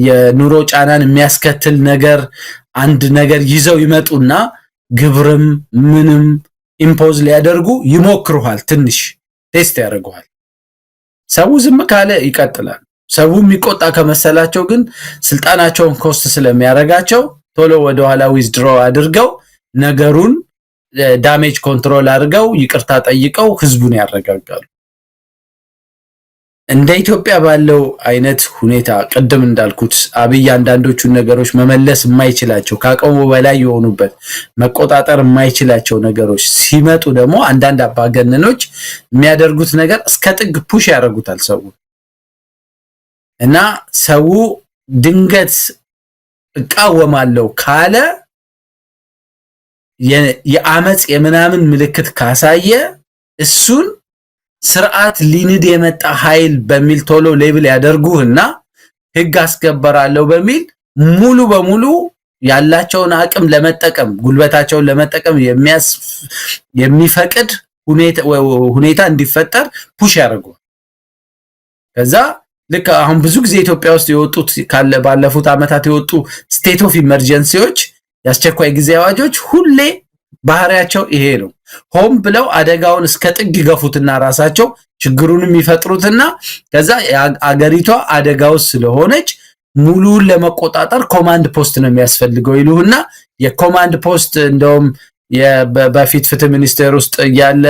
Speaker 1: የኑሮ ጫናን የሚያስከትል ነገር አንድ ነገር ይዘው ይመጡና ግብርም ምንም ኢምፖዝ ሊያደርጉ ይሞክሩሃል። ትንሽ ቴስት ያደርጉሃል። ሰው ዝም ካለ ይቀጥላል። ሰው የሚቆጣ ከመሰላቸው ግን ስልጣናቸውን ኮስት ስለሚያደርጋቸው ቶሎ ወደ ኋላ ዊዝድሮ አድርገው ነገሩን ዳሜጅ ኮንትሮል አድርገው ይቅርታ ጠይቀው ህዝቡን ያረጋጋሉ። እንደ ኢትዮጵያ ባለው አይነት ሁኔታ ቅድም እንዳልኩት አብይ አንዳንዶቹን ነገሮች መመለስ የማይችላቸው ከአቅሙ በላይ የሆኑበት መቆጣጠር የማይችላቸው ነገሮች ሲመጡ ደግሞ አንዳንድ አምባገነኖች የሚያደርጉት ነገር እስከ ጥግ ፑሽ ያደርጉታል ሰው እና ሰው ድንገት እቃወማለሁ ካለ የአመጽ የምናምን ምልክት ካሳየ እሱን ስርዓት ሊንድ የመጣ ኃይል በሚል ቶሎ ሌብል ያደርጉህና ህግ አስከበራለሁ በሚል ሙሉ በሙሉ ያላቸውን አቅም ለመጠቀም ጉልበታቸውን ለመጠቀም የሚፈቅድ ሁኔታ እንዲፈጠር ፑሽ ያደርጋሉ። ከዛ ልክ አሁን ብዙ ጊዜ ኢትዮጵያ ውስጥ የወጡት ባለፉት አመታት የወጡ ስቴት ኦፍ ኢመርጀንሲዎች ያስቸኳይ ጊዜ አዋጆች ሁሌ ባህሪያቸው ይሄ ነው። ሆም ብለው አደጋውን እስከ ጥግ ይገፉትና ራሳቸው ችግሩንም ይፈጥሩትና ከዛ አገሪቷ አደጋው ስለሆነች ሙሉን ለመቆጣጠር ኮማንድ ፖስት ነው የሚያስፈልገው ይሉና የኮማንድ ፖስት እንደውም በፊት ፍትህ ሚኒስቴር ውስጥ ያለ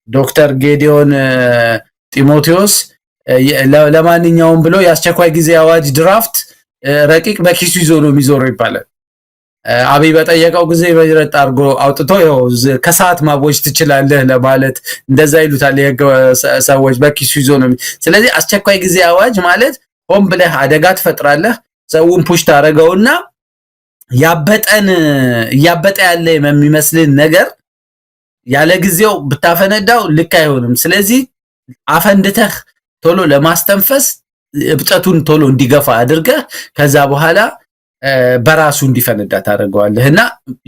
Speaker 1: ዶክተር ጌዲዮን ጢሞቴዎስ ለማንኛውም ብሎ ያስቸኳይ ጊዜ አዋጅ ድራፍት ረቂቅ በኪሱ ይዞ ነው የሚዞረው ይባላል። አብይ በጠየቀው ጊዜ በጅረት አርጎ አውጥቶ ከሰዓት ማቦች ትችላለህ ለማለት እንደዛ ይሉታል ሰዎች በኪሱ ይዞ ነው። ስለዚህ አስቸኳይ ጊዜ አዋጅ ማለት ሆም ብለህ አደጋ ትፈጥራለህ፣ ሰውን ፑሽ ታረጋውና ያበጠ ያለ የሚመስልን ነገር ያለ ጊዜው ብታፈነዳው ልክ አይሆንም። ስለዚህ አፈንድተህ ቶሎ ለማስተንፈስ እብጠቱን ቶሎ እንዲገፋ አድርገህ ከዛ በኋላ በራሱ እንዲፈነዳ ታደርገዋለህና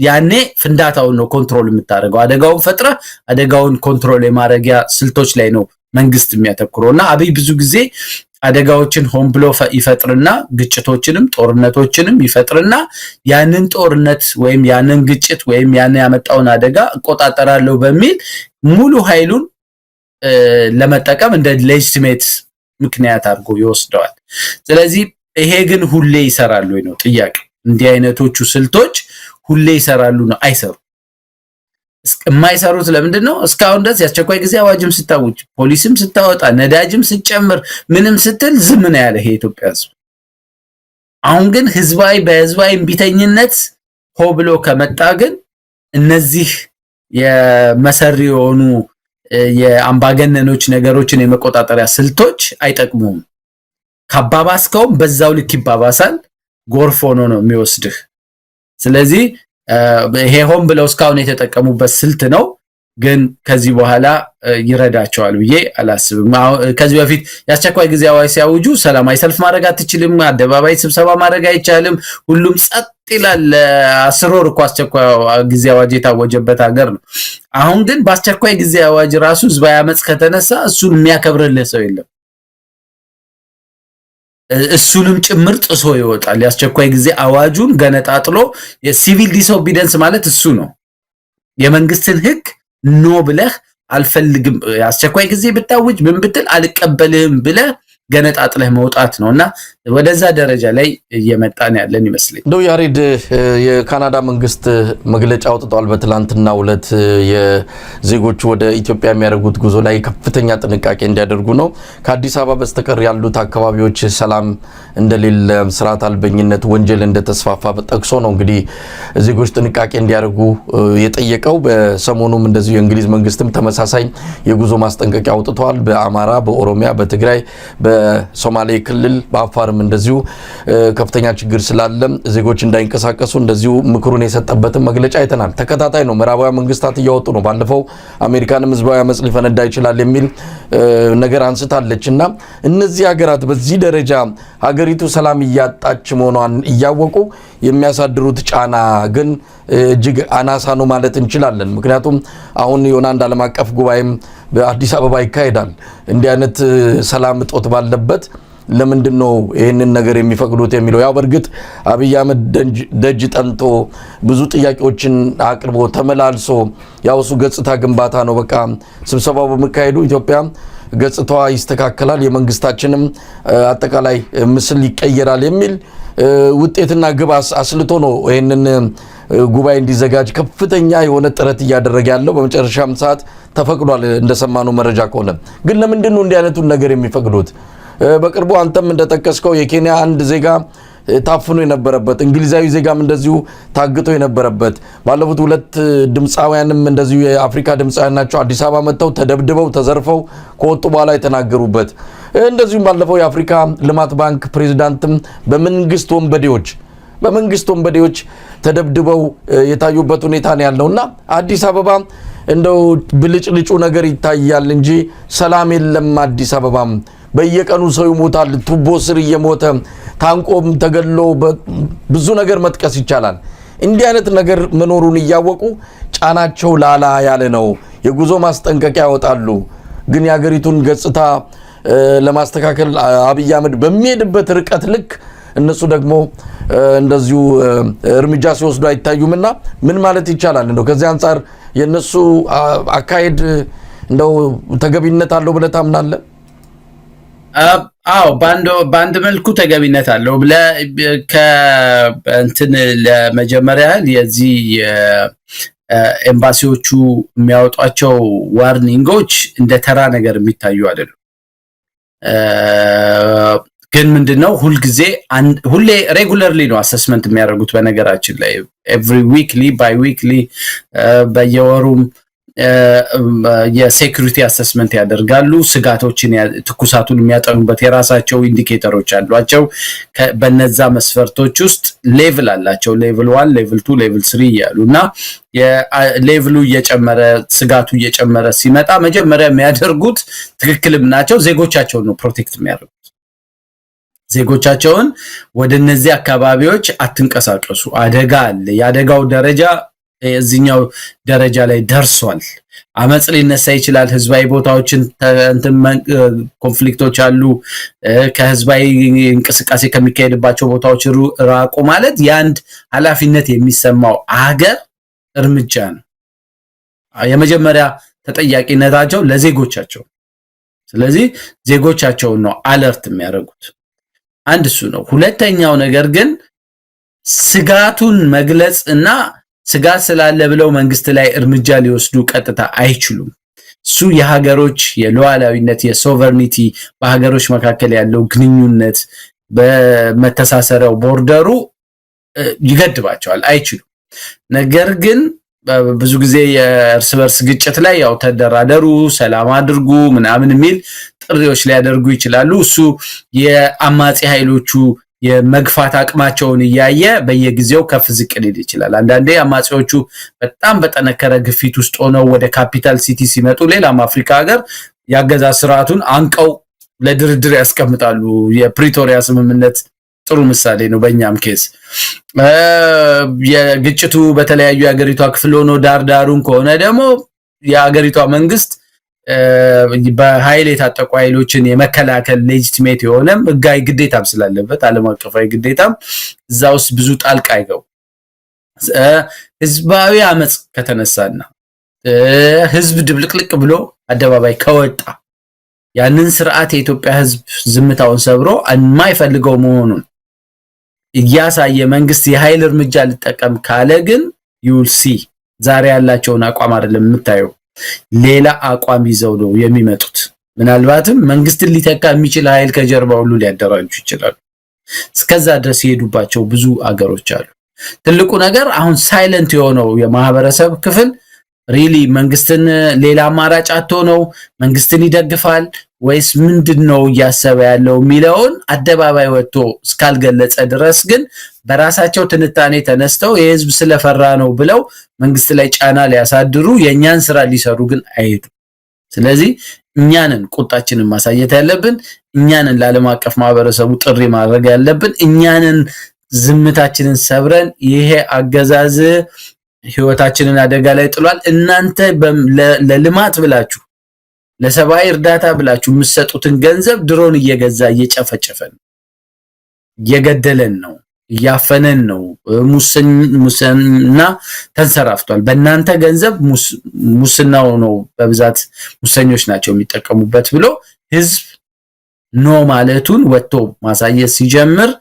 Speaker 1: ያኔ ፍንዳታውን ነው ኮንትሮል የምታደርገው። አደጋውን ፈጥረህ አደጋውን ኮንትሮል የማድረጊያ ስልቶች ላይ ነው መንግስት የሚያተኩረውና አብይ ብዙ ጊዜ አደጋዎችን ሆን ብሎ ይፈጥርና ግጭቶችንም ጦርነቶችንም ይፈጥርና ያንን ጦርነት ወይም ያንን ግጭት ወይም ያን ያመጣውን አደጋ እቆጣጠራለሁ በሚል ሙሉ ኃይሉን ለመጠቀም እንደ ሌጂቲሜት ምክንያት አድርጎ ይወስደዋል። ስለዚህ ይሄ ግን ሁሌ ይሰራሉ ወይ ነው ጥያቄ። እንዲህ አይነቶቹ ስልቶች ሁሌ ይሰራሉ ነው? አይሰሩ። የማይሰሩት ለምንድን ነው? እስካሁን ድረስ ያስቸኳይ ጊዜ አዋጅም ስታውጅ፣ ፖሊስም ስታወጣ፣ ነዳጅም ስጨምር፣ ምንም ስትል ዝም ነው ያለ ይሄ ኢትዮጵያ ህዝብ። አሁን ግን በህዝባዊ እምቢተኝነት ሆ ብሎ ከመጣ ግን እነዚህ የመሰሪ የሆኑ የአምባገነኖች ነገሮችን የመቆጣጠሪያ ስልቶች አይጠቅሙም። ካባባስከውም በዛው ልክ ይባባሳል። ጎርፍ ሆኖ ነው የሚወስድህ። ስለዚህ ይሄ ሆን ብለው እስካሁን የተጠቀሙበት ስልት ነው፣ ግን ከዚህ በኋላ ይረዳቸዋል ብዬ አላስብም። ከዚህ በፊት ያስቸኳይ ጊዜ አዋጅ ሲያውጁ ሰላማዊ ሰልፍ ማድረግ አትችልም፣ አደባባይ ስብሰባ ማድረግ አይቻልም፣ ሁሉም ጸጥ ይላል። 10 ወር እኮ አስቸኳይ ጊዜ አዋጅ የታወጀበት ሀገር ነው። አሁን ግን በአስቸኳይ ጊዜ አዋጅ ራሱ ህዝባዊ አመጽ ከተነሳ እሱን የሚያከብርልህ ሰው የለም። እሱንም ጭምር ጥሶ ይወጣል። ያስቸኳይ ጊዜ አዋጁን ገነጣጥሎ የሲቪል ዲስኦቢዲየንስ ማለት እሱ ነው። የመንግስትን ህግ ኖ ብለህ አልፈልግም፣ አስቸኳይ ጊዜ ብታውጅ ምን ብትል አልቀበልህም ብለህ ገነጣጥለህ መውጣት ነውና ወደዛ ደረጃ ላይ እየመጣን ያለን ይመስለኝ።
Speaker 2: እንደው ያሬድ የካናዳ መንግስት መግለጫ አውጥቷል በትላንትናው ዕለት የዜጎቹ ወደ ኢትዮጵያ የሚያደርጉት ጉዞ ላይ ከፍተኛ ጥንቃቄ እንዲያደርጉ ነው። ከአዲስ አበባ በስተቀር ያሉት አካባቢዎች ሰላም እንደሌለ፣ ስርዓት አልበኝነት፣ ወንጀል እንደተስፋፋ ጠቅሶ ነው እንግዲህ ዜጎች ጥንቃቄ እንዲያደርጉ የጠየቀው። በሰሞኑም እንደዚሁ የእንግሊዝ መንግስትም ተመሳሳይ የጉዞ ማስጠንቀቂያ አውጥቷል። በአማራ፣ በኦሮሚያ፣ በትግራይ፣ በሶማሌ ክልል፣ በአፋርም እንደዚሁ ከፍተኛ ችግር ስላለ ዜጎች እንዳይንቀሳቀሱ እንደዚሁ ምክሩን የሰጠበትን መግለጫ አይተናል። ተከታታይ ነው። ምዕራባውያን መንግስታት እያወጡ ነው። ባለፈው አሜሪካንም ህዝባዊ አመጽ ሊፈነዳ ይችላል የሚል ነገር አንስታለች እና እነዚህ ሀገራት በዚህ ደረጃ ሀገሪቱ ሰላም እያጣች መሆኗን እያወቁ የሚያሳድሩት ጫና ግን እጅግ አናሳ ነው ማለት እንችላለን። ምክንያቱም አሁን የሆነ አንድ ዓለም አቀፍ ጉባኤም በአዲስ አበባ ይካሄዳል። እንዲህ አይነት ሰላም እጦት ባለበት ለምንድን ነው ይህንን ነገር የሚፈቅዱት የሚለው? ያው በእርግጥ አብይ አህመድ ደጅ ጠንቶ ብዙ ጥያቄዎችን አቅርቦ ተመላልሶ ያው እሱ ገጽታ ግንባታ ነው። በቃ ስብሰባው በመካሄዱ ኢትዮጵያ ገጽታዋ ይስተካከላል፣ የመንግስታችንም አጠቃላይ ምስል ይቀየራል የሚል ውጤትና ግብ አስልቶ ነው ይህንን ጉባኤ እንዲዘጋጅ ከፍተኛ የሆነ ጥረት እያደረገ ያለው። በመጨረሻም ሰዓት ተፈቅዷል እንደሰማነው መረጃ ከሆነ። ግን ለምንድን ነው እንዲህ አይነቱን ነገር የሚፈቅዱት? በቅርቡ አንተም እንደጠቀስከው የኬንያ አንድ ዜጋ ታፍኖ የነበረበት፣ እንግሊዛዊ ዜጋም እንደዚሁ ታግቶ የነበረበት፣ ባለፉት ሁለት ድምፃውያንም እንደዚሁ የአፍሪካ ድምፃውያን ናቸው አዲስ አበባ መጥተው ተደብድበው ተዘርፈው ከወጡ በኋላ የተናገሩበት፣ እንደዚሁም ባለፈው የአፍሪካ ልማት ባንክ ፕሬዚዳንትም በመንግስት ወንበዴዎች ተደብድበው የታዩበት ሁኔታ ነው ያለውና አዲስ አበባ እንደው ብልጭልጩ ነገር ይታያል እንጂ ሰላም የለም። አዲስ አበባ በየቀኑ ሰው ይሞታል፣ ቱቦ ስር እየሞተ ታንቆም ተገሎ ብዙ ነገር መጥቀስ ይቻላል። እንዲህ አይነት ነገር መኖሩን እያወቁ ጫናቸው ላላ ያለ ነው። የጉዞ ማስጠንቀቂያ ያወጣሉ። ግን የሀገሪቱን ገጽታ ለማስተካከል አብይ አህመድ በሚሄድበት ርቀት ልክ እነሱ ደግሞ እንደዚሁ እርምጃ ሲወስዱ አይታዩምና ምን ማለት ይቻላል? እንደው ከዚህ አንፃር የነሱ አካሄድ እንደው ተገቢነት አለው ብለህ ታምናለህ?
Speaker 1: አዎ በአንድ መልኩ ተገቢነት አለው። ከእንትን ለመጀመሪያ ያህል የዚህ ኤምባሲዎቹ የሚያወጧቸው ዋርኒንጎች እንደ ተራ ነገር የሚታዩ አይደሉም። ግን ምንድነው ሁሌ ሬጉለርሊ ነው አሰስመንት የሚያደርጉት። በነገራችን ላይ ኤቭሪ ዊክሊ ባይ ዊክሊ በየወሩም የሴኩሪቲ አሰስመንት ያደርጋሉ። ስጋቶችን ትኩሳቱን የሚያጠኑበት የራሳቸው ኢንዲኬተሮች አሏቸው። በነዛ መስፈርቶች ውስጥ ሌቭል አላቸው። ሌቭል 1 ሌቭል 2 ሌቭል 3 እያሉና ሌቭሉ እየጨመረ ስጋቱ እየጨመረ ሲመጣ መጀመሪያ የሚያደርጉት ትክክልም ናቸው፣ ዜጎቻቸውን ነው ፕሮቴክት የሚያደርጉት። ዜጎቻቸውን ወደ እነዚህ አካባቢዎች አትንቀሳቀሱ፣ አደጋ አለ፣ የአደጋው ደረጃ እዚህኛው ደረጃ ላይ ደርሷል፣ አመጽ ሊነሳ ይችላል፣ ህዝባዊ ቦታዎችን ኮንፍሊክቶች አሉ፣ ከህዝባዊ እንቅስቃሴ ከሚካሄድባቸው ቦታዎች ራቁ ማለት የአንድ ኃላፊነት የሚሰማው አገር እርምጃ ነው። የመጀመሪያ ተጠያቂነታቸው ለዜጎቻቸው። ስለዚህ ዜጎቻቸውን ነው አለርት የሚያደርጉት። አንድ እሱ ነው። ሁለተኛው ነገር ግን ስጋቱን መግለጽ እና ስጋት ስላለ ብለው መንግስት ላይ እርምጃ ሊወስዱ ቀጥታ አይችሉም። እሱ የሀገሮች የሉዓላዊነት የሶቨርኒቲ በሀገሮች መካከል ያለው ግንኙነት በመተሳሰሪያው ቦርደሩ ይገድባቸዋል፣ አይችሉም። ነገር ግን ብዙ ጊዜ የእርስ በርስ ግጭት ላይ ያው ተደራደሩ፣ ሰላም አድርጉ ምናምን የሚል ጥሪዎች ሊያደርጉ ይችላሉ። እሱ የአማጺ ኃይሎቹ የመግፋት አቅማቸውን እያየ በየጊዜው ከፍ ዝቅ ሊል ይችላል። አንዳንዴ አማጺዎቹ በጣም በጠነከረ ግፊት ውስጥ ሆነው ወደ ካፒታል ሲቲ ሲመጡ ሌላም አፍሪካ ሀገር ያገዛዝ ስርዓቱን አንቀው ለድርድር ያስቀምጣሉ። የፕሪቶሪያ ስምምነት ጥሩ ምሳሌ ነው። በእኛም ኬስ የግጭቱ በተለያዩ የሀገሪቷ ክፍል ሆኖ ዳርዳሩን ከሆነ ደግሞ የሀገሪቷ መንግስት በኃይል የታጠቁ ኃይሎችን የመከላከል ሌጂቲሜት የሆነም ህጋዊ ግዴታም ስላለበት ዓለም አቀፋዊ ግዴታም እዛ ውስጥ ብዙ ጣልቃ አይገቡ። ህዝባዊ አመጽ ከተነሳና ህዝብ ድብልቅልቅ ብሎ አደባባይ ከወጣ ያንን ስርዓት የኢትዮጵያ ህዝብ ዝምታውን ሰብሮ የማይፈልገው መሆኑን እያሳየ መንግስት የኃይል እርምጃ ሊጠቀም ካለ ግን you'll see ዛሬ ያላቸውን አቋም አይደለም የምታየው ሌላ አቋም ይዘው ነው የሚመጡት ምናልባትም መንግስትን ሊተካ የሚችል ኃይል ከጀርባ ሁሉ ሊያደራጁ ይችላሉ እስከዛ ድረስ ይሄዱባቸው ብዙ አገሮች አሉ ትልቁ ነገር አሁን ሳይለንት የሆነው የማህበረሰብ ክፍል ሪሊ መንግስትን ሌላ አማራጭ አጥቶ ነው መንግስትን ይደግፋል ወይስ ምንድነው ያሰበ ያለው ሚሊዮን አደባባይ ወጥቶ እስካልገለጸ ድረስ ግን በራሳቸው ትንታኔ ተነስተው የህዝብ ስለፈራ ነው ብለው መንግስት ላይ ጫና ሊያሳድሩ የኛን ስራ ሊሰሩ ግን አይሄዱ ስለዚህ እኛንን ቁጣችንን ማሳየት ያለብን እኛንን ለዓለም አቀፍ ማህበረሰቡ ጥሪ ማድረግ ያለብን እኛንን ዝምታችንን ሰብረን ይሄ አገዛዝ ህይወታችንን አደጋ ላይ ጥሏል እናንተ ለልማት ብላችሁ ለሰብአዊ እርዳታ ብላችሁ የምትሰጡትን ገንዘብ ድሮን እየገዛ እየጨፈጨፈን እየገደለን ነው እያፈነን ነው ሙስና ተንሰራፍቷል በእናንተ ገንዘብ ሙስናው ነው በብዛት ሙሰኞች ናቸው የሚጠቀሙበት ብሎ ህዝብ ኖ ማለቱን ወጥቶ ማሳየት ሲጀምር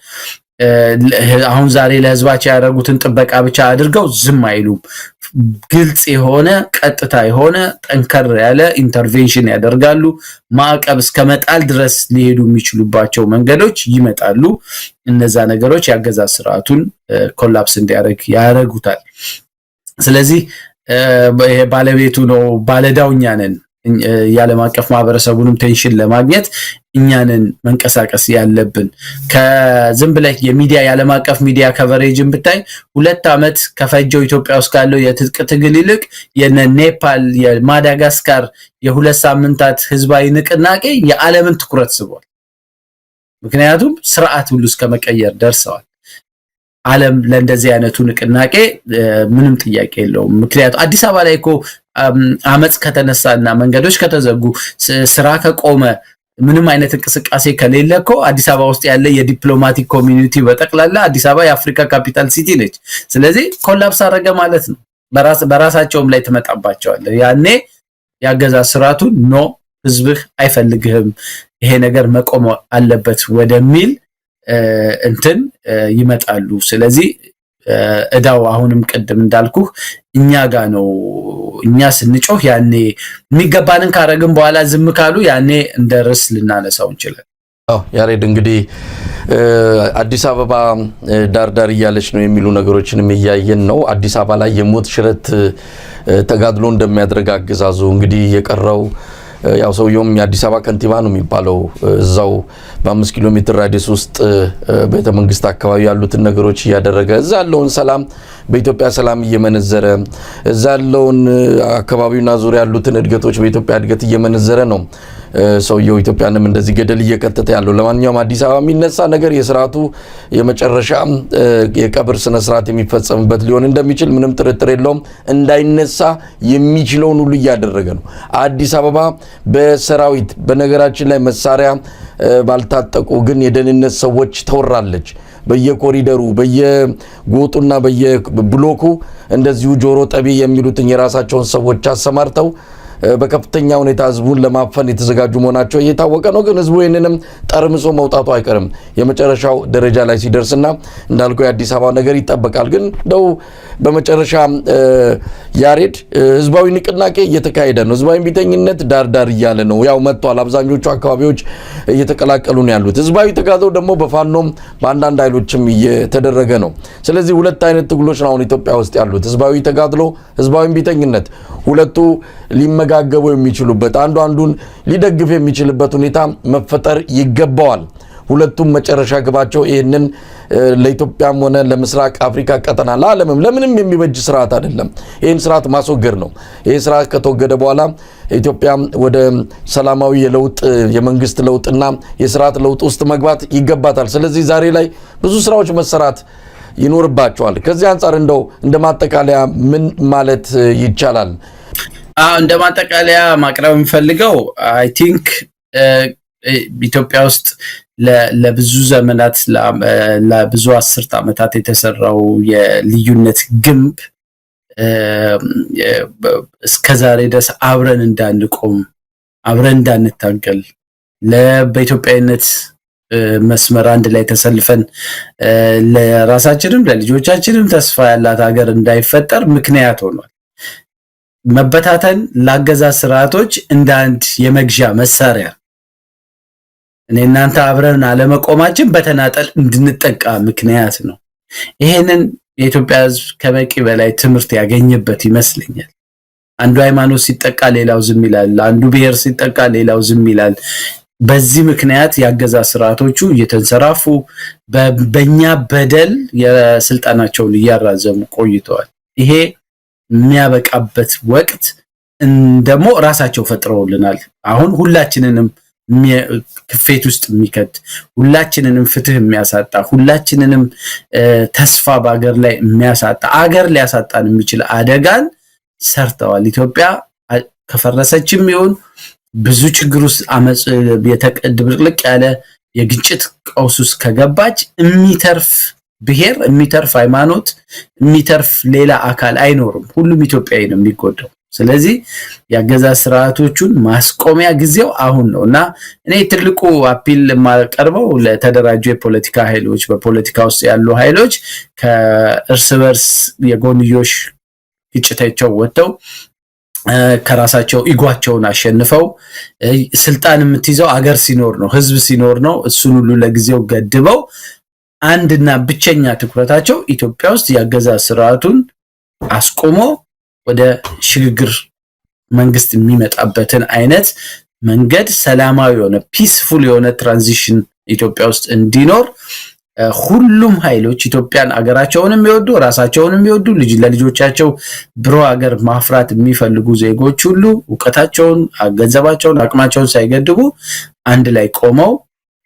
Speaker 1: አሁን ዛሬ ለህዝባቸው ያደረጉትን ጥበቃ ብቻ አድርገው ዝም አይሉም ግልጽ የሆነ ቀጥታ የሆነ ጠንከር ያለ ኢንተርቬንሽን ያደርጋሉ ማዕቀብ እስከመጣል ድረስ ሊሄዱ የሚችሉባቸው መንገዶች ይመጣሉ እነዛ ነገሮች ያገዛዝ ስርዓቱን ኮላፕስ እንዲያደርግ ያደርጉታል ስለዚህ ባለቤቱ ነው ባለዳውኛ ነን የዓለም አቀፍ ማህበረሰቡንም ቴንሽን ለማግኘት እኛንን መንቀሳቀስ ያለብን ከዝም ብለህ የሚዲያ የዓለም አቀፍ ሚዲያ ከቨሬጅን ብታይ 2 አመት ከፈጀው ኢትዮጵያ ውስጥ ካለው የትጥቅ ትግል ይልቅ የኔፓል የማዳጋስካር የ2 ሳምንታት ህዝባዊ ንቅናቄ የዓለምን ትኩረት ስቧል ምክንያቱም ስርዓት ሁሉ እስከመቀየር ደርሰዋል ዓለም ለእንደዚህ አይነቱ ንቅናቄ ምንም ጥያቄ የለውም ምክንያቱም አዲስ አበባ ላይ እኮ አመጽ ከተነሳና መንገዶች ከተዘጉ ስራ ከቆመ ምንም አይነት እንቅስቃሴ ከሌለኮ አዲስ አበባ ውስጥ ያለ የዲፕሎማቲክ ኮሚኒቲ በጠቅላላ አዲስ አበባ የአፍሪካ ካፒታል ሲቲ ነች ስለዚህ ኮላፕስ አረገ ማለት ነው በራሳቸውም ላይ ተመጣባቸዋል ያኔ ያገዛዝ ስርዓቱ ኖ ህዝብህ አይፈልግህም ይሄ ነገር መቆም አለበት ወደሚል እንትን ይመጣሉ ስለዚህ እዳው አሁንም ቀደም እንዳልኩ እኛ ጋር ነው እኛ ስንጮህ ያኔ የሚገባንን ካረግን በኋላ ዝም ካሉ ያኔ እንደርስ ልናነሳው እንችላለን
Speaker 2: ያሬድ እንግዲህ አዲስ አበባ ዳርዳር እያለች ነው የሚሉ ነገሮችንም እያየን ነው አዲስ አበባ ላይ የሞት ሽረት ተጋድሎ እንደሚያደርግ አገዛዙ እንግዲህ የቀረው ያው ሰውየውም የአዲስ አበባ ከንቲባ ነው የሚባለው እዛው በ5 ኪሎ ሜትር ራዲየስ ውስጥ ቤተ መንግስት አካባቢ ያሉትን ነገሮች ያደረገ እዛ ያለውን ሰላም በኢትዮጵያ ሰላም እየመነዘረ እዛ ያለውን አካባቢውና ዙሪያ ያሉትን እድገቶች በኢትዮጵያ እድገት እየመነዘረ ነው ሰውየው ኢትዮጵያንም እንደዚህ ገደል እየከተተ ያለው ለማንኛውም አዲስ አበባ የሚነሳ ነገር የሥርዓቱ የመጨረሻ የቀብር ስነ ስርዓት የሚፈጸምበት ሊሆን እንደሚችል ምንም ጥርጥር የለውም እንዳይነሳ የሚችለውን ሁሉ እያደረገ ነው አዲስ አበባ በሰራዊት በነገራችን ላይ መሳሪያ ባልታጠቁ ግን የደህንነት ሰዎች ተወራለች በየኮሪደሩ በየጎጡና በየብሎኩ እንደዚሁ ጆሮ ጠቢ የሚሉትን የራሳቸውን ሰዎች አሰማርተው በከፍተኛ ሁኔታ ህዝቡን ለማፈን የተዘጋጁ መሆናቸው እየታወቀ ነው ግን ህዝቡ ይሄንንም ጠርምሶ መውጣቱ አይቀርም የመጨረሻው ደረጃ ላይ ሲደርስና እንዳልከው የአዲስ አበባ ነገር ይጠበቃል ግን ደው በመጨረሻ ያሬድ ህዝባዊ ንቅናቄ እየተካሄደ ነው ህዝባዊ ቢተኝነት ዳርዳር እያለ ነው ያው መጥቷል አብዛኞቹ አካባቢዎች እየተቀላቀሉ ነው ያሉት ህዝባዊ ተጋድሎ ደግሞ በፋኖም በአንዳንድ ኃይሎችም እየተደረገ ነው ስለዚህ ሁለት አይነት ትግሎች ነው ኢትዮጵያ ውስጥ ያሉት ህዝባዊ ተጋድሎ ህዝባዊ ቢተኝነት ሁለቱ ሊመጋገቡ የሚችሉበት አንዱን ሊደግፍ የሚችልበት ሁኔታ መፈጠር ይገባዋል ሁለቱም መጨረሻ ግባቸው ይሄንን ለኢትዮጵያም ሆነ ለምስራቅ አፍሪካ ቀጠና ለዓለምም ለምንም የሚበጅ ስርዓት አይደለም ይሄን ስርዓት ማስወገድ ነው ይሄ ስርዓት ከተወገደ በኋላ ኢትዮጵያ ወደ ሰላማዊ የለውጥ የመንግስት ለውጥና የስርዓት ለውጥ ውስጥ መግባት ይገባታል ስለዚህ ዛሬ ላይ ብዙ ስራዎች መሰራት ይኖርባቸዋል ከዚህ አንፃር እንደማጠቃለያ ምን ማለት ይቻላል
Speaker 1: እንደማጠቃለያ ማቅረብ የምፈልገው አይ ቲንክ ኢትዮጵያ ውስጥ ለብዙ ዘመናት ለብዙ 10 አመታት የተሰራው የልዩነት ግንብ እስከዛሬ ድረስ አብረን እንዳንቆም አብረን እንዳንታገል በኢትዮጵያዊነት መስመር አንድ ላይ ተሰልፈን ለራሳችንም ለልጆቻችንም ተስፋ ያላት ሀገር እንዳይፈጠር ምክንያት ሆኗል። መበታተን ለአገዛዝ ስርዓቶች እንደ አንድ የመግዣ መሳሪያ እኔ እናንተ አብረን አለመቆማችን በተናጠል እንድንጠቃ ምክንያት ነው። ይሄንን የኢትዮጵያ ሕዝብ ከበቂ በላይ ትምህርት ያገኘበት ይመስለኛል። አንዱ ሃይማኖት ሲጠቃ ሌላው ዝም ይላል፣ አንዱ ብሔር ሲጠቃ ሌላው ዝም ይላል። በዚህ ምክንያት ያገዛዝ ስርዓቶቹ እየተንሰራፉ በእኛ በደል የስልጣናቸውን እያራዘሙ ቆይተዋል። ይሄ የሚያበቃበት ወቅት እንደሞ ራሳቸው ፈጥረውልናል። አሁን ሁላችንንም ክፌት ውስጥ የሚከት ሁላችንንም ፍትህ የሚያሳጣ ሁላችንንም ተስፋ በአገር ላይ የሚያሳጣ አገር ሊያሳጣን የሚችል አደጋን ሰርተዋል። ኢትዮጵያ ከፈረሰችም ይሁን ብዙ ችግር ውስጥ አመጽ የተቀድብልቅ ያለ የግጭት ቀውስ ውስጥ ከገባች የሚተርፍ ብሔር የሚተርፍ ሃይማኖት የሚተርፍ ሌላ አካል አይኖርም። ሁሉም ኢትዮጵያዊ ነው የሚጎዳው። ስለዚህ ያገዛዝ ስርዓቶቹን ማስቆሚያ ጊዜው አሁን ነውና እኔ ትልቁ አፒል ማቀርበው ለተደራጁ የፖለቲካ ኃይሎች በፖለቲካ ውስጥ ያሉ ኃይሎች ከእርስ በርስ የጎንዮሽ ግጭታቸው ወጥተው ከራሳቸው ኢጓቸውን አሸንፈው ስልጣን የምትይዘው አገር ሲኖር ነው፣ ህዝብ ሲኖር ነው። እሱን ሁሉ ለጊዜው ገድበው አንድና ብቸኛ ትኩረታቸው ኢትዮጵያ ውስጥ ያገዛዝ ስርዓቱን አስቆሞ ወደ ሽግግር መንግስት የሚመጣበትን አይነት መንገድ ሰላማዊ የሆነ ፒስፉል የሆነ ትራንዚሽን ኢትዮጵያ ውስጥ እንዲኖር ሁሉም ኃይሎች ኢትዮጵያን አገራቸውን የሚወዱ ራሳቸውን የሚወዱ ለልጆቻቸው ብሮ አገር ማፍራት የሚፈልጉ ዜጎች ሁሉ ዕውቀታቸውን፣ ገንዘባቸውን፣ አቅማቸውን ሳይገድቡ አንድ ላይ ቆመው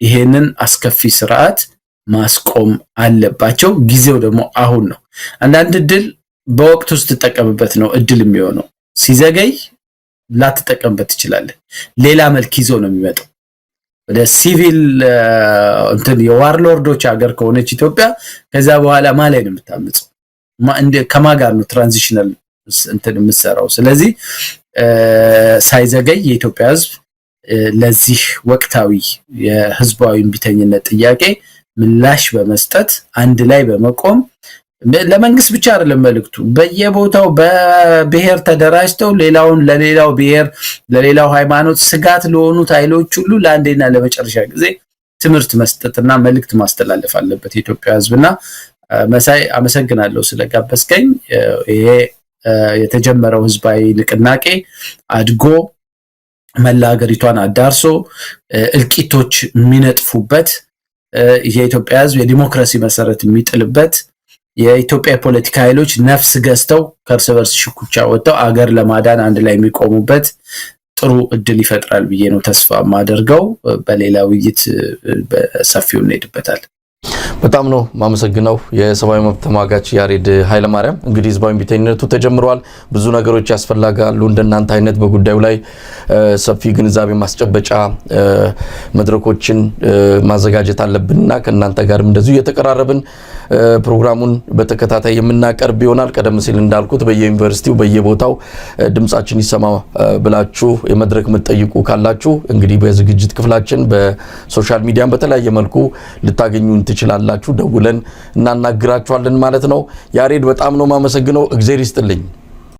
Speaker 1: ይሄንን አስከፊ ስርዓት ማስቆም አለባቸው። ጊዜው ደግሞ አሁን ነው። አንዳንድ እድል በወቅቱ ውስጥ ተጠቀምበት ነው እድል የሚሆነው። ሲዘገይ ላትጠቀምበት ትችላለህ። ሌላ መልክ ይዞ ነው የሚመጣው። ወደ ሲቪል የዋርሎርዶች ሀገር ከሆነች ኢትዮጵያ ከዛ በኋላ ማላይ ነው የምታምጽው? ከማጋር ነው ትራንዚሽናል የምትሰራው? ስለዚህ ሳይዘገይ የኢትዮጵያ ህዝብ ለዚህ ወቅታዊ የህዝባዊ እምቢተኝነት ጥያቄ ምላሽ በመስጠት አንድ ላይ በመቆም ለመንግስት ብቻ አይደለም መልእክቱ፣ በየቦታው በብሔር ተደራጅተው ሌላውን ለሌላው ብሔር ለሌላው ሃይማኖት ስጋት ለሆኑት ኃይሎች ሁሉ ለአንዴና ለመጨረሻ ጊዜ ትምህርት መስጠትና መልእክት ማስተላለፍ አለበት የኢትዮጵያ ህዝብና። መሳይ አመሰግናለሁ ስለጋበዝከኝ። ይሄ የተጀመረው ህዝባዊ ንቅናቄ አድጎ መላ ሀገሪቷን አዳርሶ እልቂቶች የሚነጥፉበት የኢትዮጵያ ህዝብ የዲሞክራሲ መሰረት የሚጥልበት የኢትዮጵያ ፖለቲካ ኃይሎች ነፍስ ገዝተው ከእርስ በርስ ሽኩቻ ወጥተው አገር ለማዳን አንድ ላይ የሚቆሙበት ጥሩ እድል ይፈጥራል ብዬ ነው ተስፋ ማደርገው። በሌላ ውይይት በሰፊው እንሄድበታል።
Speaker 2: በጣም ነው ማመሰግነው የሰብአዊ መብት ተሟጋች ያሬድ ኃይለማርያም። እንግዲህ ህዝባዊ እምቢተኝነቱ ተጀምሯል። ብዙ ነገሮች ያስፈልጋሉ። እንደናንተ አይነት በጉዳዩ ላይ ሰፊ ግንዛቤ ማስጨበጫ መድረኮችን ማዘጋጀት አለብንና ከናንተ ጋርም እንደዚሁ እየተቀራረብን ፕሮግራሙን በተከታታይ የምናቀርብ ይሆናል። ቀደም ሲል እንዳልኩት በየዩኒቨርሲቲው በየቦታው ድምጻችን ይሰማ ብላችሁ የመድረክ መጠይቁ ካላችሁ እንግዲህ በዝግጅት ክፍላችን በሶሻል ሚዲያም በተለያየ መልኩ ልታገኙን ትችላላችሁ። ደውለን እናናግራችኋለን ማለት ነው። ያሬድ በጣም ነው ማመሰግነው። እግዚአብሔር ይስጥልኝ።